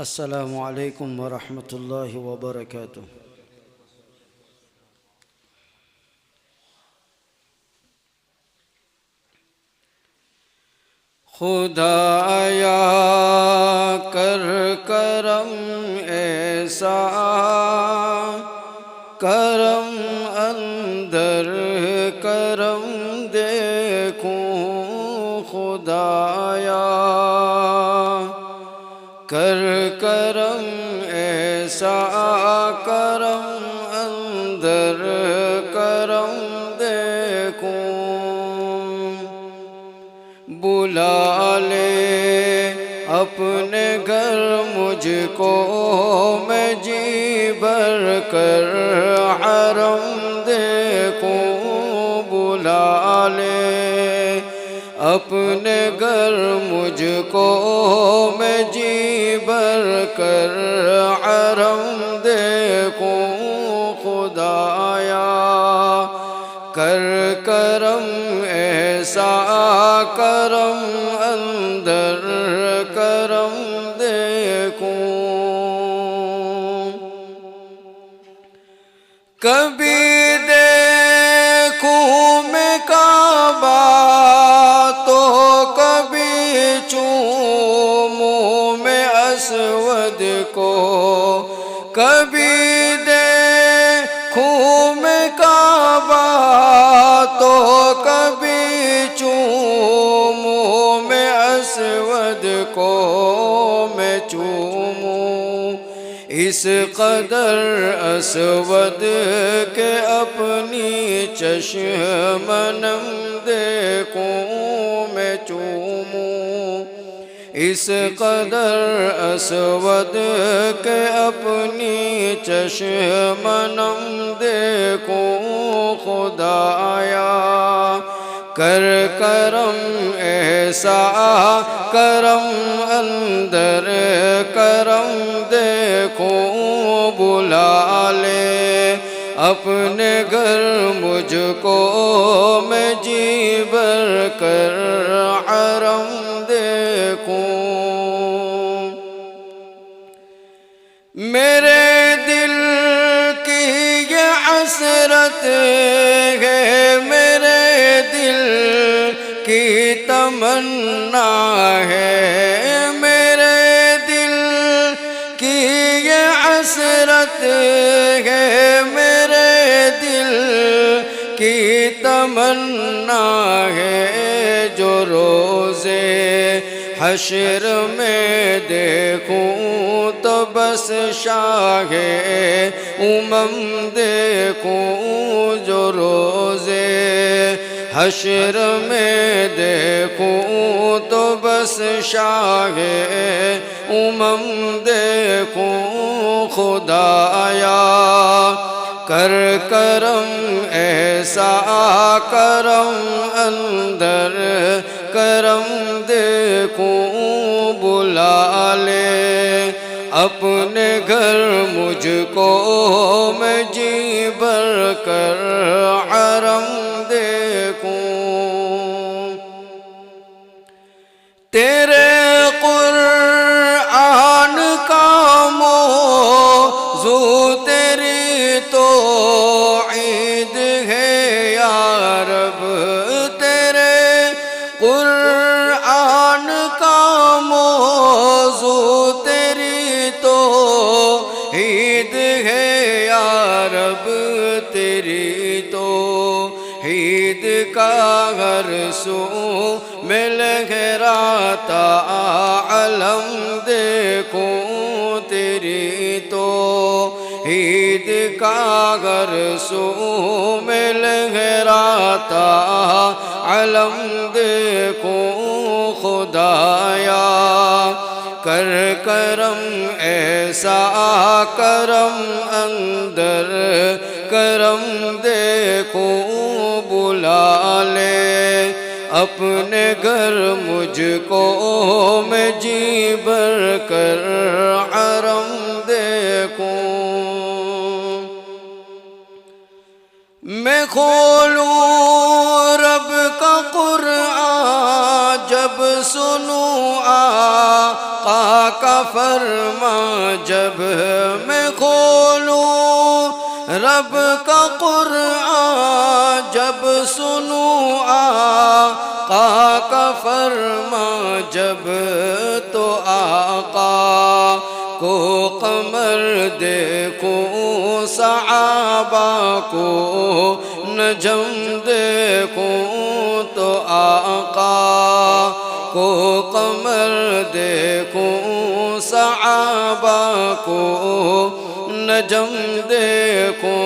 अस्सलामु अलैकुम वरहमतुल्लाहि वबरकातुह। खुदाया कर करम ऐसा, करम अंदर करम देखूं। खुदाया कर करम ऐसा, करम अंदर करम देखूं। बुला ले अपने घर मुझको, मैं जी भर कर हरम देखूं। बुला ले अपने घर मुझको, मैं जी भर कर हरम देखूं। खुदाया कर करम ऐसा, करम अंदर करम देखूं। कभी देखूं मैं काबा तो कभी चूमूं मैं असवद को। कभी देखूं मैं काबा तो कभी चूमूं मैं असवद को। मैं चूमूं इस कदर असवद के अपनी चश्मनम देखूं। मैं चूमूं इस कदर असवद के अपनी चश्मनम देखूं। खुदाया कर करम ऐसा, करम अंदर करम देखूं। बुला ले अपने घर मुझको, मैं जी भर कर हरम देखूं। मेरे दिल की ये हसरत है, मेरे दिल की तमन्ना है। मेरे दिल की ये हसरत है, मेरे दिल की तमन्ना है। जो रोज़े हश्र में देखूं तो बस शाहे उमम देखूं। जो रोज़े हश्र में देखूं तो बस शाहे उमम देखूं। खुदाया कर करम ऐसा, करम अंदर करम देखूं। बुला ले अपने घर मुझको, मैं जी भर कर हरम देखूं। तेरे कुरआन का मौज़ू तेरी तो ईद है या रब। तेरे कुरआन का मौज़ू तेरी तो ईद है या रब। तेरी तो ईद का हर सू में लहराता अलम देखूं। तेरी तो ईद का हर सू में लहराता अलम देखूं। खुदाया कर करम ऐसा, करम अंदर करम देखूं। बुला ले अपने घर मुझको, मैं जी भर कर हरम देखूं। मैं खोलूं रब का कुरआन जब जब सुनूं आका का फरमा जब मैं खोलूं रब का कुरान जब सुनूं आका का फरमा जब तो आका को कमर देखूं सहाबा को नजम देखूं तो आका को कमर देखूं सहाबा को नजम देखूं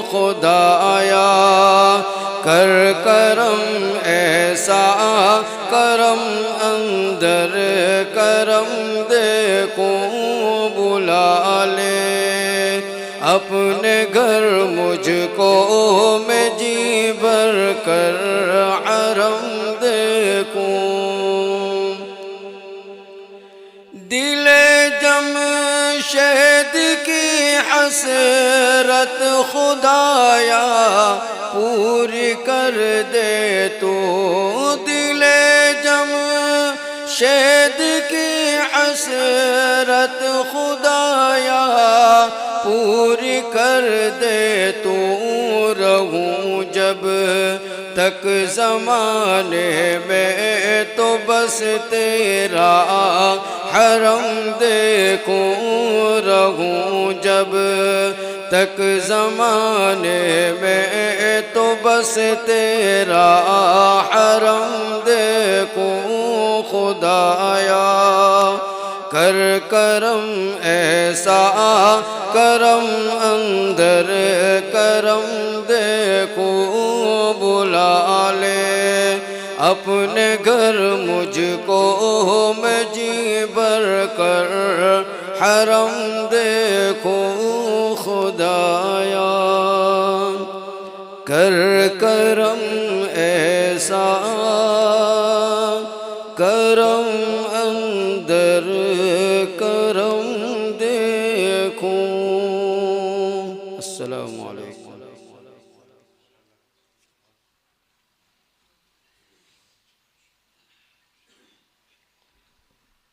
खुदाया कर करम ऐसा करम अंदर करम देखूं बुला ले अपने घर मुझको मैं जी भर कर हरम देखूं दिले जमशेद की हसरत खुदाया पूरी कर दे तू दिले जमशेद की हसरत खुदाया पूरी कर दे तू रहूं जब तक ज़माने में तो बस तेरा हरम देखूं रहूं जब तक ज़माने में तो बस तेरा हरम देखूं खुदाया कर करम ऐसा करम अंदर करम देखूं बुला ले अपने घर मुझको मैं जी भर कर हरम देखूं खुदाया कर करम ऐसा करम अंदर करम देखूं। अस्सलामु अलैकुम।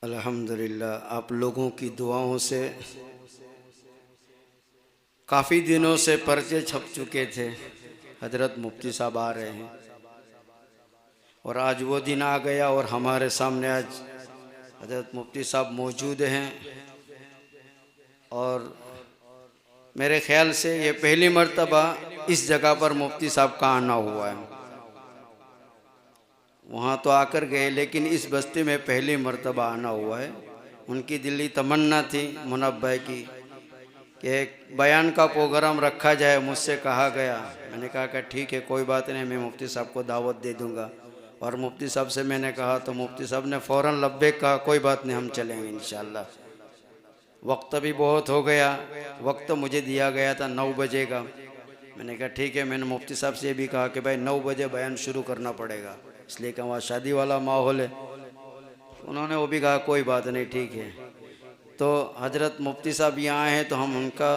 अल्हम्दुलिल्लाह आप लोगों की दुआओं से काफ़ी दिनों से पर्चे छप चुके थे। हजरत मुफ्ती साहब आ रहे हैं और आज वो दिन आ गया और हमारे सामने आज हजरत मुफ्ती साहब मौजूद हैं और मेरे ख्याल से ये पहली मर्तबा इस जगह पर मुफ्ती साहब का आना हुआ है। वहाँ तो आकर गए लेकिन इस बस्ती में पहली मर्तबा आना हुआ है। उनकी दिली तमन्ना थी मुनव्वर भाई की कि एक बयान का प्रोग्राम रखा जाए। मुझसे कहा गया, मैंने कहा कि ठीक है कोई बात नहीं, मैं मुफ्ती साहब को दावत दे दूँगा। और मुफ्ती साहब से मैंने कहा तो मुफ्ती साहब ने फ़ौरन लब्बैक कहा, कोई बात नहीं हम चलेंगे इंशाअल्लाह। वक्त भी बहुत हो गया, वक्त मुझे दिया गया था 9 बजे का। मैंने कहा ठीक है, मैंने मुफ्ती साहब से भी कहा कि भाई 9 बजे बयान शुरू करना पड़ेगा, इसलिए कि वहाँ शादी वाला माहौल है। उन्होंने वो भी कहा कोई बात नहीं ठीक है। तो हजरत मुफ्ती साहब यहाँ हैं तो हम उनका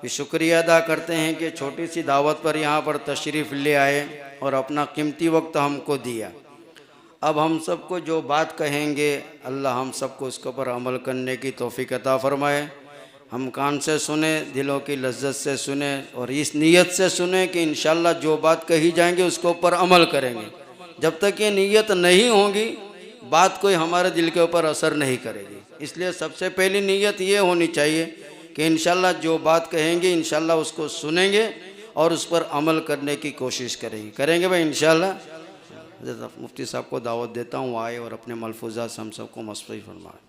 भी शुक्रिया अदा करते हैं कि छोटी सी दावत पर यहाँ पर तशरीफ़ ले आए और अपना कीमती वक्त हमको दिया। अब हम सबको जो बात कहेंगे अल्लाह हम सबको उसके ऊपर अमल करने की तौफीक अता फरमाए। हम कान से सुने, दिलों की लज्जत से सुने और इस नीयत से सुने कि इंशाअल्लाह जो बात कही जाएंगे उसके ऊपर अमल करेंगे। जब तक ये नीयत नहीं होगी बात कोई हमारे दिल के ऊपर असर नहीं करेगी। इसलिए सबसे पहली नीयत ये होनी चाहिए कि इंशाअल्लाह जो बात कहेंगे इंशाअल्लाह उसको सुनेंगे और उस पर अमल करने की कोशिश करेंगे भाई इंशाअल्लाह। मुफ्ती साहब को दावत देता हूँ आए और अपने मलफूज़ात से हम सबको मसफ़ी फरमाए।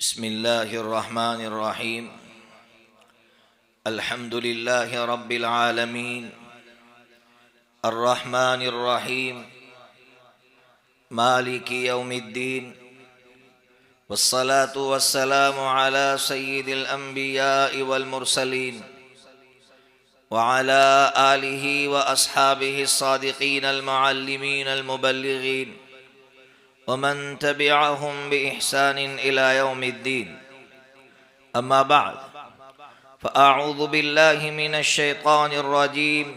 बिस्मिल्लाहिर्रहमानिर्रहीम अल्हम्दुलिल्लाहि रब्बिल आलमीन अर्रहमानिर्रहीम मालिकी यौमिद्दीन वस्सलातु वस्सलामु अला सय्यिदिल अंबिया'i वल मुरसलीन व अला आलिहि व अस्हाबिहि अस्सादिकीन अल मुअल्लिमीन अल मुबल्लिगीन वमन तबिअहुम बिइहसान इला यौमिद्दीन अम्मा बअद फ़अऊज़ु बिल्लाहि मिनश शैतानिर रजीम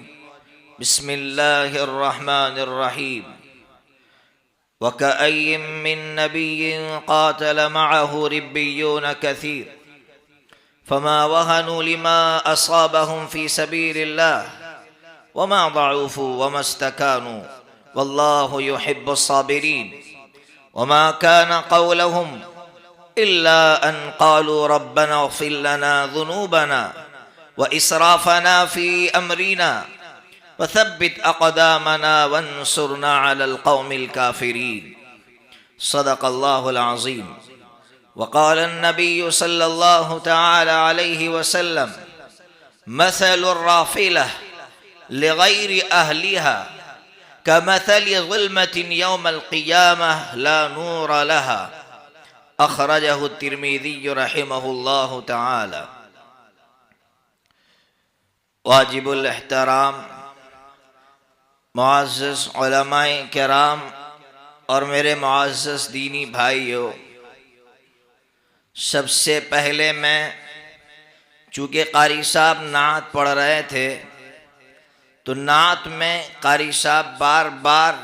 बिस्मिल्लाहिर रहमानिर रहीम वकअय्यिम मिन नबिय्यिन क़ातल मअहु रिब्बिय्यून कसीर फमा वहनु लिमा असाबहुम फ़ी सबीलिल्लाह वमा ज़अफ़ू वमा इस्तकानू वल्लाहु युहिब्बुस साबिरीन वमा कान क़ौलहुम इल्ला अन क़ालू रब्बना इग़फ़िर लना ज़ुनूबना व इसराफ़ना फ़ी अमरिना वथब्बित अक़दामना वंसुरना अलल क़ौमिल काफ़िरीन सदक़ल्लाहुल अज़ीम वक़ाल अन्नबिय्यु सल्लल्लाहु तआला अलैहि वसल्लम मसलुर राफ़िलह लिग़ैरि अहलिहा कमथलि ज़ुल्मतिन यौमल क़ियामह ला नूर लहा अख़रजहु तिर्मिज़ी रहिमहुल्लाहु तआला। वाजिबुल एहतराम मुअज़्ज़ज़ उलमाए किराम और मेरे मुअज़्ज़ज़ दीनी भाइयों, सबसे पहले मैं, चूँकि कारी साहब नात पढ़ रहे थे, तो नात में कारी साहब बार बार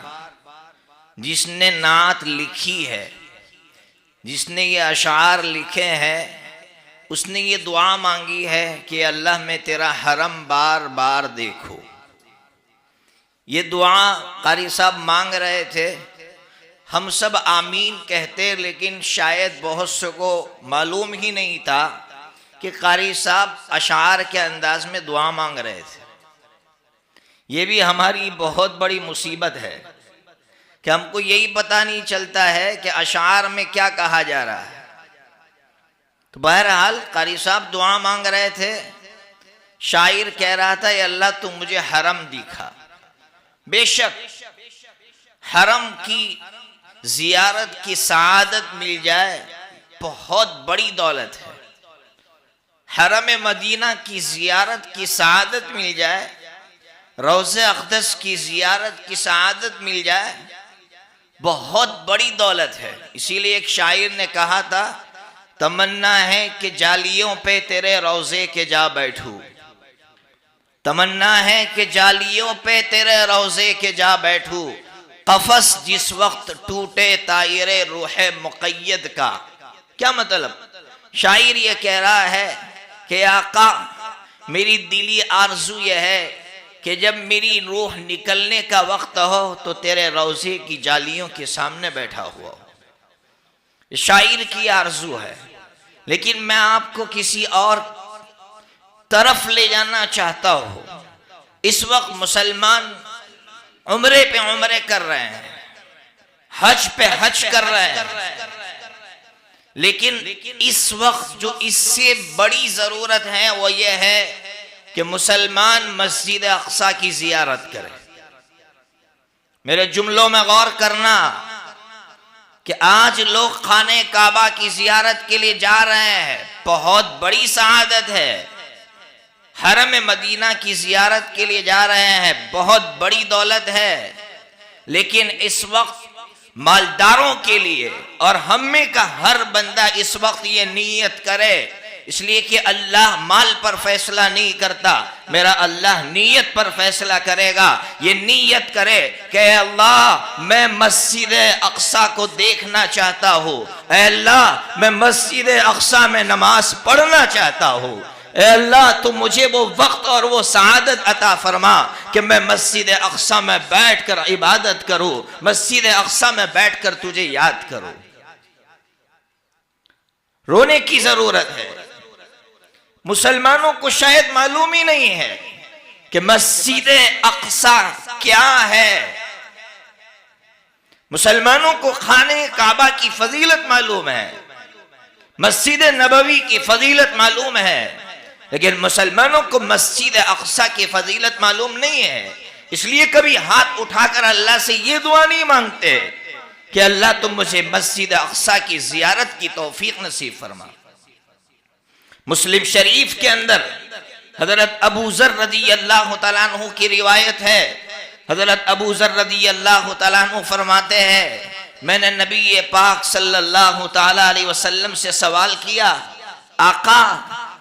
जिसने नात लिखी है, जिसने ये अशार लिखे हैं, उसने ये दुआ मांगी है कि अल्लाह मैं तेरा हरम बार बार देखूं। ये दुआ कारी साहब मांग रहे थे, हम सब आमीन कहते, लेकिन शायद बहुत से को मालूम ही नहीं था कि कारी साहब अशार के अंदाज में दुआ मांग रहे थे। ये भी हमारी बहुत बड़ी मुसीबत है कि हमको यही पता नहीं चलता है कि अशार में क्या कहा जा रहा है। तो बहरहाल कारी साहब दुआ मांग रहे थे, शायर कह रहा था, अल्लाह तू मुझे हरम दिखा। बेशक हरम की जियारत की सआदत मिल जाए बहुत बड़ी दौलत है। हरम मदीना की जियारत की सआदत मिल जाए, रोज़े अक़दस की जियारत की सआदत मिल जाए, बहुत बड़ी दौलत है। इसीलिए एक शायर ने कहा था, तमन्ना है कि जालियों पे तेरे रोज़े के जा बैठूं, तमन्ना है कि जालियों पे तेरे रोज़े के जा बैठूं, कफस जिस वक्त टूटे तायरे रूहे मुक़य्यद का। क्या मतलब? शायर ये कह रहा है कि आका, मेरी दिली आरज़ू यह है कि जब मेरी रूह निकलने का वक्त हो तो तेरे रोज़े की जालियों के सामने बैठा हुआ हो। शायर की आरज़ू है, लेकिन मैं आपको किसी और तरफ ले जाना चाहता हूँ। इस वक्त मुसलमान उम्रे पे उम्रे कर रहे हैं, हज पे हज कर रहे हैं, लेकिन इस वक्त जो इससे बड़ी ज़रूरत है वो ये है कि मुसलमान मस्जिद अक़सा की ज़ियारत करें। मेरे जुमलों में गौर करना कि आज लोग खाने काबा की ज़ियारत के लिए जा रहे हैं, बहुत बड़ी सआदत है। हरम मदीना की ज़ियारत के लिए जा रहे हैं, बहुत बड़ी दौलत है। लेकिन इस वक्त मालदारों के लिए, और हम में का हर बंदा इस वक्त ये नीयत करे, इसलिए कि अल्लाह माल पर फैसला नहीं करता, मेरा अल्लाह नीयत पर फैसला करेगा। ये नीयत करे कि अल्लाह मैं मस्जिद अक़सा को देखना चाहता हूँ, अल्लाह मैं मस्जिद अक़सा में नमाज पढ़ना चाहता हूँ, अल्लाह तू मुझे वो वक्त और वो सआदत अता फरमा कि मैं मस्जिद अक़सा में बैठकर इबादत करूँ, मस्जिद अक़सा में बैठकर तुझे याद करूँ। रोने की जरूरत है। मुसलमानों को शायद मालूम ही नहीं है कि मस्जिद अक़सा क्या है। मुसलमानों को खाने काबा की फजीलत मालूम है, मस्जिद नबवी की फजीलत मालूम है, लेकिन मुसलमानों को मस्जिद अक्सा की फजीलत मालूम नहीं है। इसलिए कभी हाथ उठाकर अल्लाह से ये दुआ नहीं मांगते कि अल्लाह तुम मुझे मस्जिद अक्सा की जियारत की तौफीक नसीब फरमा। मुस्लिम शरीफ के अंदर हजरत अबू ज़र रज़ी अल्लाह तआला अन्हु की रिवायत है। हजरत अबू ज़र रज़ी अल्लाह तआला अन्हु फरमाते हैं, मैंने नबी पाक सल्लल्लाहु तआला अलैहि वसल्लम से सवाल किया, आका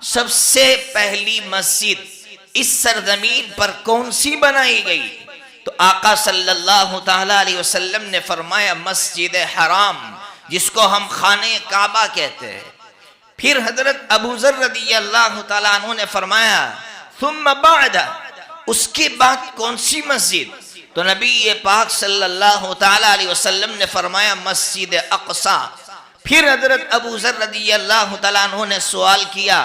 सबसे पहली मस्जिद इस सरजमीन पर कौन सी बनाई गई? तो आका सल्लल्लाहु तआला अलैहि वसल्लम ने फरमाया, मस्जिद हराम, जिसको हम खाने काबा कहते हैं। फिर हजरत अबू ज़र रज़ियल्लाहु तआला अन्हु ने फरमाया, सुम्मा बाद, उसके बाद कौन सी मस्जिद? तो नबी पाक सल्लल्लाहु तआला अलैहि वसल्लम ने फरमाया, मस्जिद अक़सा। फिर हजरत अबू ज़र रज़ियल्लाहु तआला अन्हु ने सवाल किया,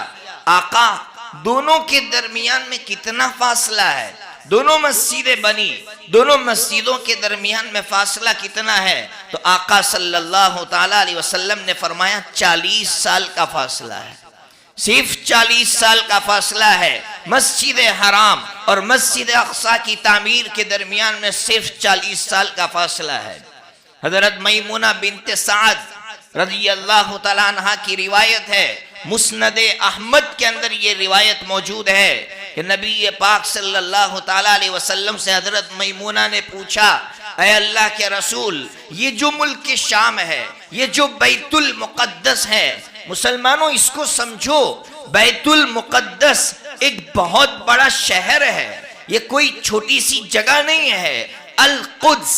आका दोनों के दरमियान में कितना फासला है? दोनों मस्जिदें बनी, दोनों मस्जिदों के दरमियान में फासला कितना है? तो आका सल्लल्लाहु तआला अलैहि वसल्लम ने फरमाया 40 साल का फासला है। सिर्फ 40 साल का फासला है। मस्जिद हराम और मस्जिद अक़सा की तामीर के दरमियान में सिर्फ 40 साल का फासला है। हजरत मैमूना बिन्ते साद रज़ियल्लाहु तआला अन्हा की रिवायत है, मुस्नद अहमद के अंदर ये रिवायत मौजूद है कि नबी पाक सल्लल्लाहु तआला अलैहि वसल्लम से हजरत मैमूना ने पूछा, ऐ अल्लाह के रसूल, ये जो मुल्क शाम है, ये जो बैतुल मुक़द्दस है, मुसलमानों इसको समझो, बैतुल मुक़द्दस एक बहुत बड़ा शहर है, ये कोई छोटी सी जगह नहीं है। अल कुद्स,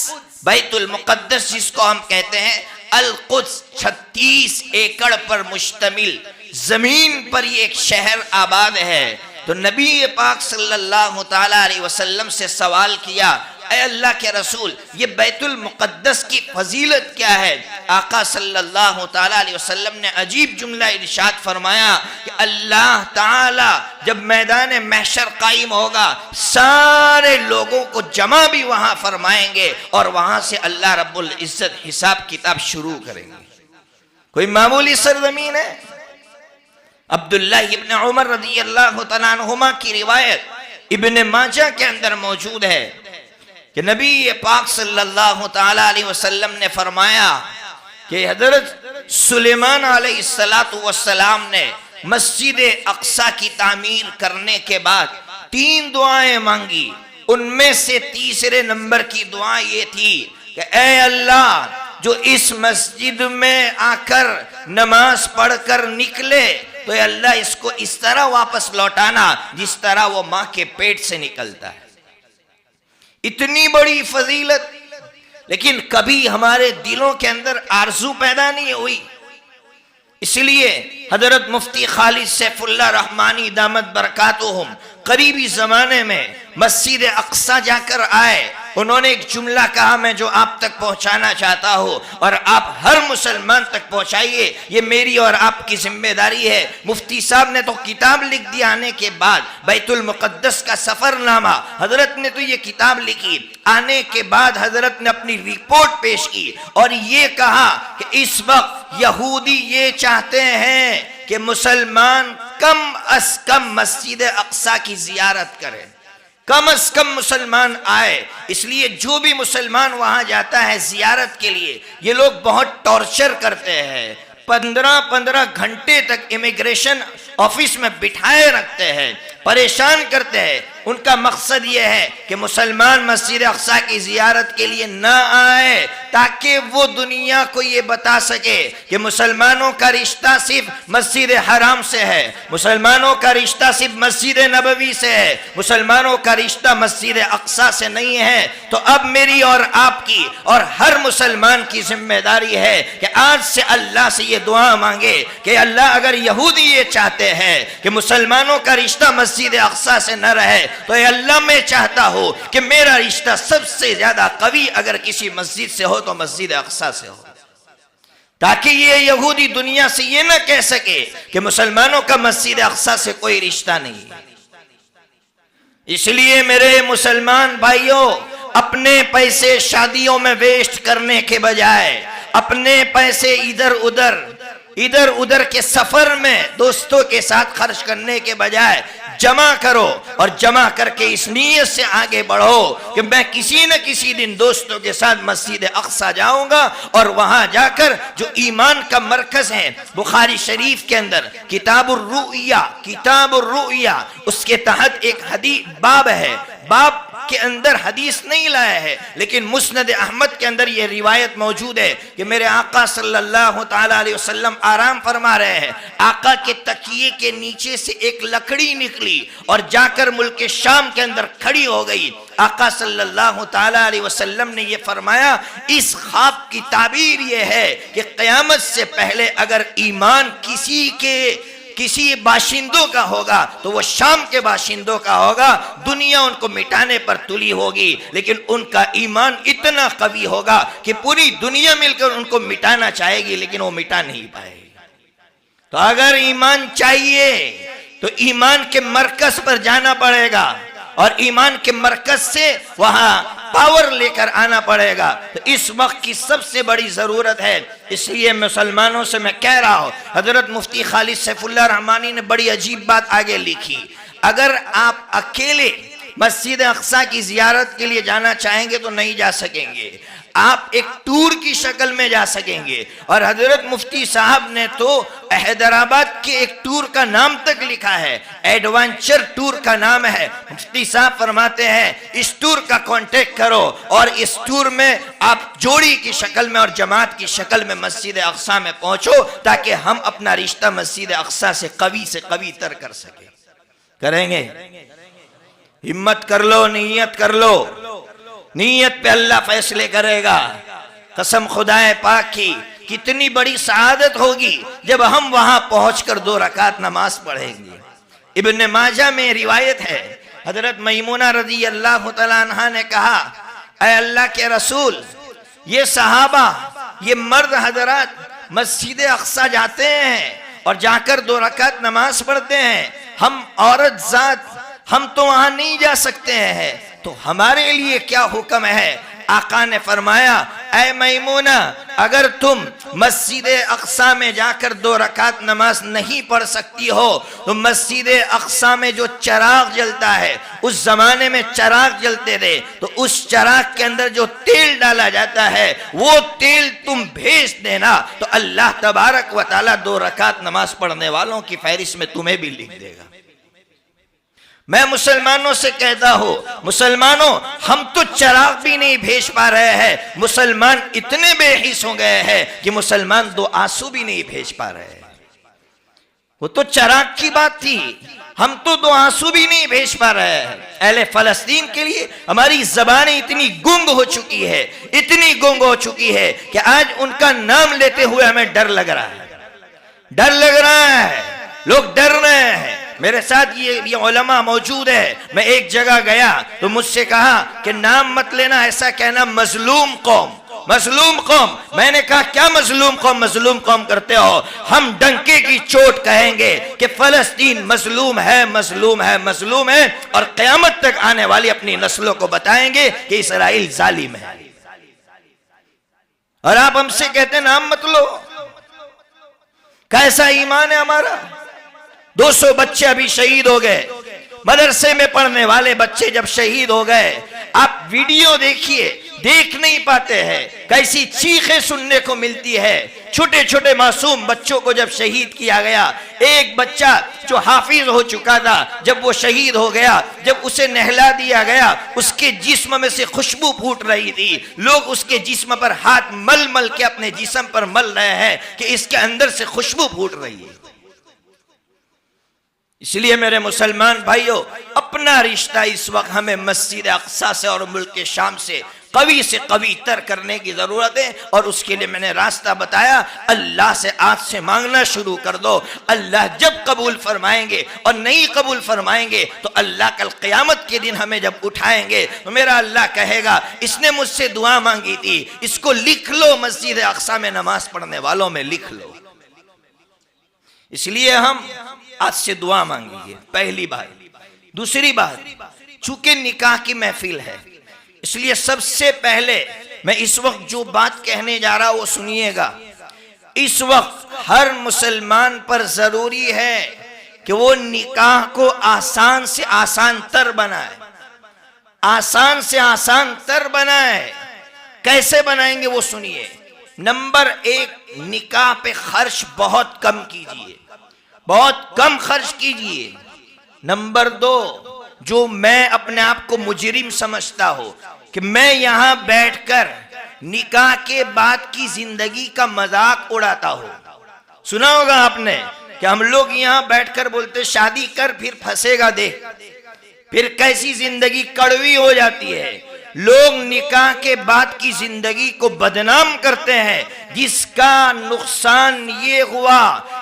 बैतुल मुक़द्दस जिसको हम कहते हैं, अल कुद्स 36 एकड़ पर मुश्तमिल जमीन पर ये एक शहर आबाद है। तो नबी पाक सल्लल्लाहु तआला अलैहि वसल्लम से सवाल किया, ऐ अल्लाह के रसूल, ये बैतुल मुक़द्दस की फजीलत क्या है? आका सल्लल्लाहु तआला अलैहि वसल्लम ने अजीब जुमला इरशाद फरमाया कि अल्लाह ताला जब मैदान महशर कायम होगा, सारे लोगों को जमा भी वहां फरमाएंगे और वहां से अल्लाह रब्बुल इज्जत हिसाब किताब शुरू करेंगे। कोई मामूली सरजमीन है? अब्दुल्लाह इब्न उमर रज़ियल्लाहु तआला अन्हुमा की रिवायत इब्न माजा के अंदर मौजूद है कि नबी पाक सल्लल्लाहु तआला अलैहि वसल्लम ने फरमाया कि हजरत सुलेमान अलैहिस्सलातु वस्सलाम ने मस्जिद अक़सा की तामीर करने के बाद 3 दुआएं मांगी। उनमें से तीसरे नंबर की दुआ ये थी कि ऐ अल्लाह, जो इस मस्जिद में आकर नमाज पढ़कर निकले तो अल्लाह इसको इस तरह वापस लौटाना जिस तरह वो माँ के पेट से निकलता है। इतनी बड़ी फजीलत, लेकिन कभी हमारे दिलों के अंदर आरज़ू पैदा नहीं हुई। इसलिए हजरत मुफ्ती खालिद सैफुल्लाह रहमानी दामत बरकातुहुम करीबी जमाने में मस्जिद अक़सा जाकर आए। उन्होंने एक जुमला कहा, मैं जो आप तक पहुंचाना चाहता हूं और आप हर मुसलमान तक पहुंचाइए, ये मेरी और आपकी जिम्मेदारी है। मुफ्ती साहब ने तो किताब लिख दी आने के बाद, बैतुल मुक़द्दस का सफरनामा। हजरत ने तो ये किताब लिखी, आने के बाद हजरत ने अपनी रिपोर्ट पेश की और ये कहा कि इस वक्त यहूदी ये चाहते हैं कि मुसलमान कम अज कम मस्जिद अक़सा की जियारत करें, कम अज कम मुसलमान आए। इसलिए जो भी मुसलमान वहां जाता है जियारत के लिए, ये लोग बहुत टॉर्चर करते हैं। 15-15 घंटे तक इमिग्रेशन ऑफिस में बिठाए रखते हैं, परेशान करते हैं। उनका मकसद यह है कि मुसलमान मस्जिद अक़सा की जियारत के लिए ना आए, ताकि वो दुनिया को ये बता सके कि मुसलमानों का रिश्ता सिर्फ मस्जिद हराम से है, मुसलमानों का रिश्ता सिर्फ मस्जिद नबवी से है, मुसलमानों का रिश्ता मस्जिद अक़सा से नहीं है। तो अब मेरी और आपकी और हर मुसलमान की जिम्मेदारी है कि आज से अल्लाह से ये दुआ मांगे कि अल्लाह, अगर यहूदी ये चाहते हैं कि मुसलमानों का रिश्ता मस्जिद अक़सा से न रहे, तो अल्लाह मैं चाहता हूं कि मेरा रिश्ता सबसे ज्यादा कवी अगर किसी मस्जिद से हो तो मस्जिद अक़सा से हो, ताकि ये यहूदी दुनिया से ये ना कह सके कि मुसलमानों का मस्जिद अक़सा से कोई रिश्ता नहीं। इसलिए मेरे मुसलमान भाइयों, अपने पैसे शादियों में वेस्ट करने के बजाय अपने पैसे इधर उधर इधर उधर के सफर में दोस्तों के साथ खर्च करने के बजाय जमा करो और जमा करके इस नीयत से आगे बढ़ो कि मैं किसी न किसी दिन दोस्तों के साथ मस्जिद अक्सा जाऊंगा और वहां जाकर जो ईमान का मरकज है, बुखारी शरीफ के अंदर किताबुर रुइया उसके तहत एक हदीस बाब है, बाब के अंदर हदीस नहीं लाया है, लेकिन मुस्नद अहमद के अंदर यह रिवायत मौजूद है कि मेरे आका सल्लल्लाहु ताला अलैहि वसल्लम आराम फरमा रहे हैं। आका के तकिए के नीचे से एक लकड़ी निकली और जाकर मुल्क शाम के अंदर खड़ी हो गई। आका सल्लल्लाहु ताला अलैहि वसल्लम ने यह फरमाया, इस ख्वाब की ताबीर यह है कि क़यामत से पहले अगर ईमान किसी बाशिंदों का होगा तो वो शाम के बाशिंदों का होगा। दुनिया उनको मिटाने पर तुली होगी, लेकिन उनका ईमान इतना कवी होगा कि पूरी दुनिया मिलकर उनको मिटाना चाहेगी, लेकिन वो मिटा नहीं पाएगी। तो अगर ईमान चाहिए तो ईमान के मरकज पर जाना पड़ेगा और ईमान के मरकज से वहां पावर लेकर आना पड़ेगा। तो इस वक्त की सबसे बड़ी जरूरत है, इसलिए मुसलमानों से मैं कह रहा हूं, हजरत मुफ्ती खालिद सैफुल्लाह रहमानी ने बड़ी अजीब बात आगे लिखी। अगर आप अकेले मस्जिद अक्सा की जियारत के लिए जाना चाहेंगे तो नहीं जा सकेंगे, आप एक टूर की शक्ल में जा सकेंगे। और हजरत मुफ्ती साहब ने तो हैदराबाद के एक टूर का नाम तक लिखा है, एडवेंचर टूर का नाम है। मुफ्ती साहब फरमाते हैं इस टूर का कांटेक्ट करो और इस टूर में आप जोड़ी की शक्ल में और जमात की शक्ल में मस्जिद अक्सा में पहुंचो, ताकि हम अपना रिश्ता मस्जिद अक्सा से कवी तर कर सके। करेंगे? हिम्मत कर लो, नीयत कर लो, नीयत पे अल्लाह फैसले करेगा। कसम खुदाए पाक की, कितनी बड़ी सआदत होगी जब हम वहां पहुंचकर 2 रकात नमाज पढ़ेंगे। इब्ने माजा में रिवायत है, हजरत मैमूना रज़ी अल्लाह तआला अन्हा ने कहा, ऐ अल्लाह के रसूल, ये सहाबा, ये मर्द हजरात मस्जिद अक्सा जाते हैं और जाकर 2 रकात नमाज पढ़ते हैं, हम औरत जात हम तो वहां नहीं जा सकते हैं, तो हमारे लिए क्या हुक्म है? आका ने फरमाया, ऐ मैमूना, अगर तुम मस्जिद अक्सा में जाकर 2 रकात नमाज नहीं पढ़ सकती हो तो मस्जिद अक्सा में जो चराग जलता है, उस जमाने में चराग जलते थे, तो उस चराग के अंदर जो तेल डाला जाता है वो तेल तुम भेज देना, तो अल्लाह तबारक व तआला 2 रकात नमाज पढ़ने वालों की फहरिस्त में तुम्हें भी लिख देगा। मैं मुसलमानों से कहता हूं, मुसलमानों, हम तो चराग भी नहीं भेज पा रहे हैं। मुसलमान इतने बेहिस हो गए हैं कि मुसलमान 2 आंसू भी नहीं भेज पा रहे हैं। वो तो चराग की बात थी, हम तो 2 आंसू भी नहीं भेज पा रहे हैं। अहले फलस्तीन के लिए हमारी जबानें इतनी गुंग हो चुकी है, इतनी गुंग हो चुकी है कि आज उनका नाम लेते हुए हमें डर लग रहा है, डर लग रहा है, लोग डर रहे हैं। मेरे साथ ये उलमा मौजूद है। मैं एक जगह गया तो मुझसे कहा कि नाम मत लेना, ऐसा कहना मजलूम कौम, मजलूम कौम। मैंने कहा क्या मजलूम कौम करते हो? हम डंके की चोट कहेंगे कि फलस्तीन मजलूम है, मजलूम है, मजलूम है, और क़यामत तक आने वाली अपनी नस्लों को बताएंगे कि इसराइल जालिम है। और आप हमसे कहते नाम मत लो। कैसा ईमान है हमारा? 200 बच्चे अभी शहीद हो गए, मदरसे में पढ़ने वाले बच्चे जब शहीद हो गए, आप वीडियो देखिए, देख नहीं पाते हैं, कैसी चीखें सुनने को मिलती है। छोटे छोटे मासूम बच्चों को जब शहीद किया गया, एक बच्चा जो हाफिज हो चुका था, जब वो शहीद हो गया, जब उसे नहला दिया गया, उसके जिस्म में से खुशबू फूट रही थी। लोग उसके जिस्म पर हाथ मल मल के अपने जिस्म पर मल रहे हैं कि इसके अंदर से खुशबू फूट रही है। इसलिए मेरे मुसलमान भाइयों, अपना रिश्ता इस वक्त हमें मस्जिद अक्सा से और मुल्क के शाम से कवी तर करने की जरूरत है। और उसके लिए मैंने रास्ता बताया, अल्लाह से आज से मांगना शुरू कर दो। अल्लाह जब कबूल फरमाएंगे और नहीं कबूल फरमाएंगे तो अल्लाह कल क़यामत के दिन हमें जब उठाएंगे तो मेरा अल्लाह कहेगा, इसने मुझसे दुआ मांगी थी, इसको लिख लो, मस्जिद अक्सा में नमाज पढ़ने वालों में लिख लो। इसलिए हम आज से दुआ मांगेंगे, पहली बात। दूसरी बात, चूंकि निकाह की महफिल है, इसलिए सबसे पहले मैं इस वक्त जो बात कहने जा रहा हूं वो सुनिएगा। इस वक्त हर मुसलमान पर जरूरी है कि वो निकाह को आसान से आसान तर बनाए, आसान से आसान तर बनाए। कैसे बनाएंगे वो सुनिए। नंबर 1, निकाह पे खर्च बहुत कम कीजिए, बहुत कम खर्च कीजिए। नंबर 2, जो मैं अपने आप को मुजरिम समझता हो कि मैं यहां बैठकर निकाह के बाद की जिंदगी का मजाक उड़ाता हो। सुना होगा आपने कि हम लोग यहां बैठकर बोलते शादी कर फिर फंसेगा देख, फिर कैसी जिंदगी कड़वी हो जाती है। लोग निकाह के बाद की जिंदगी को बदनाम करते हैं, जिसका नुकसान ये हुआ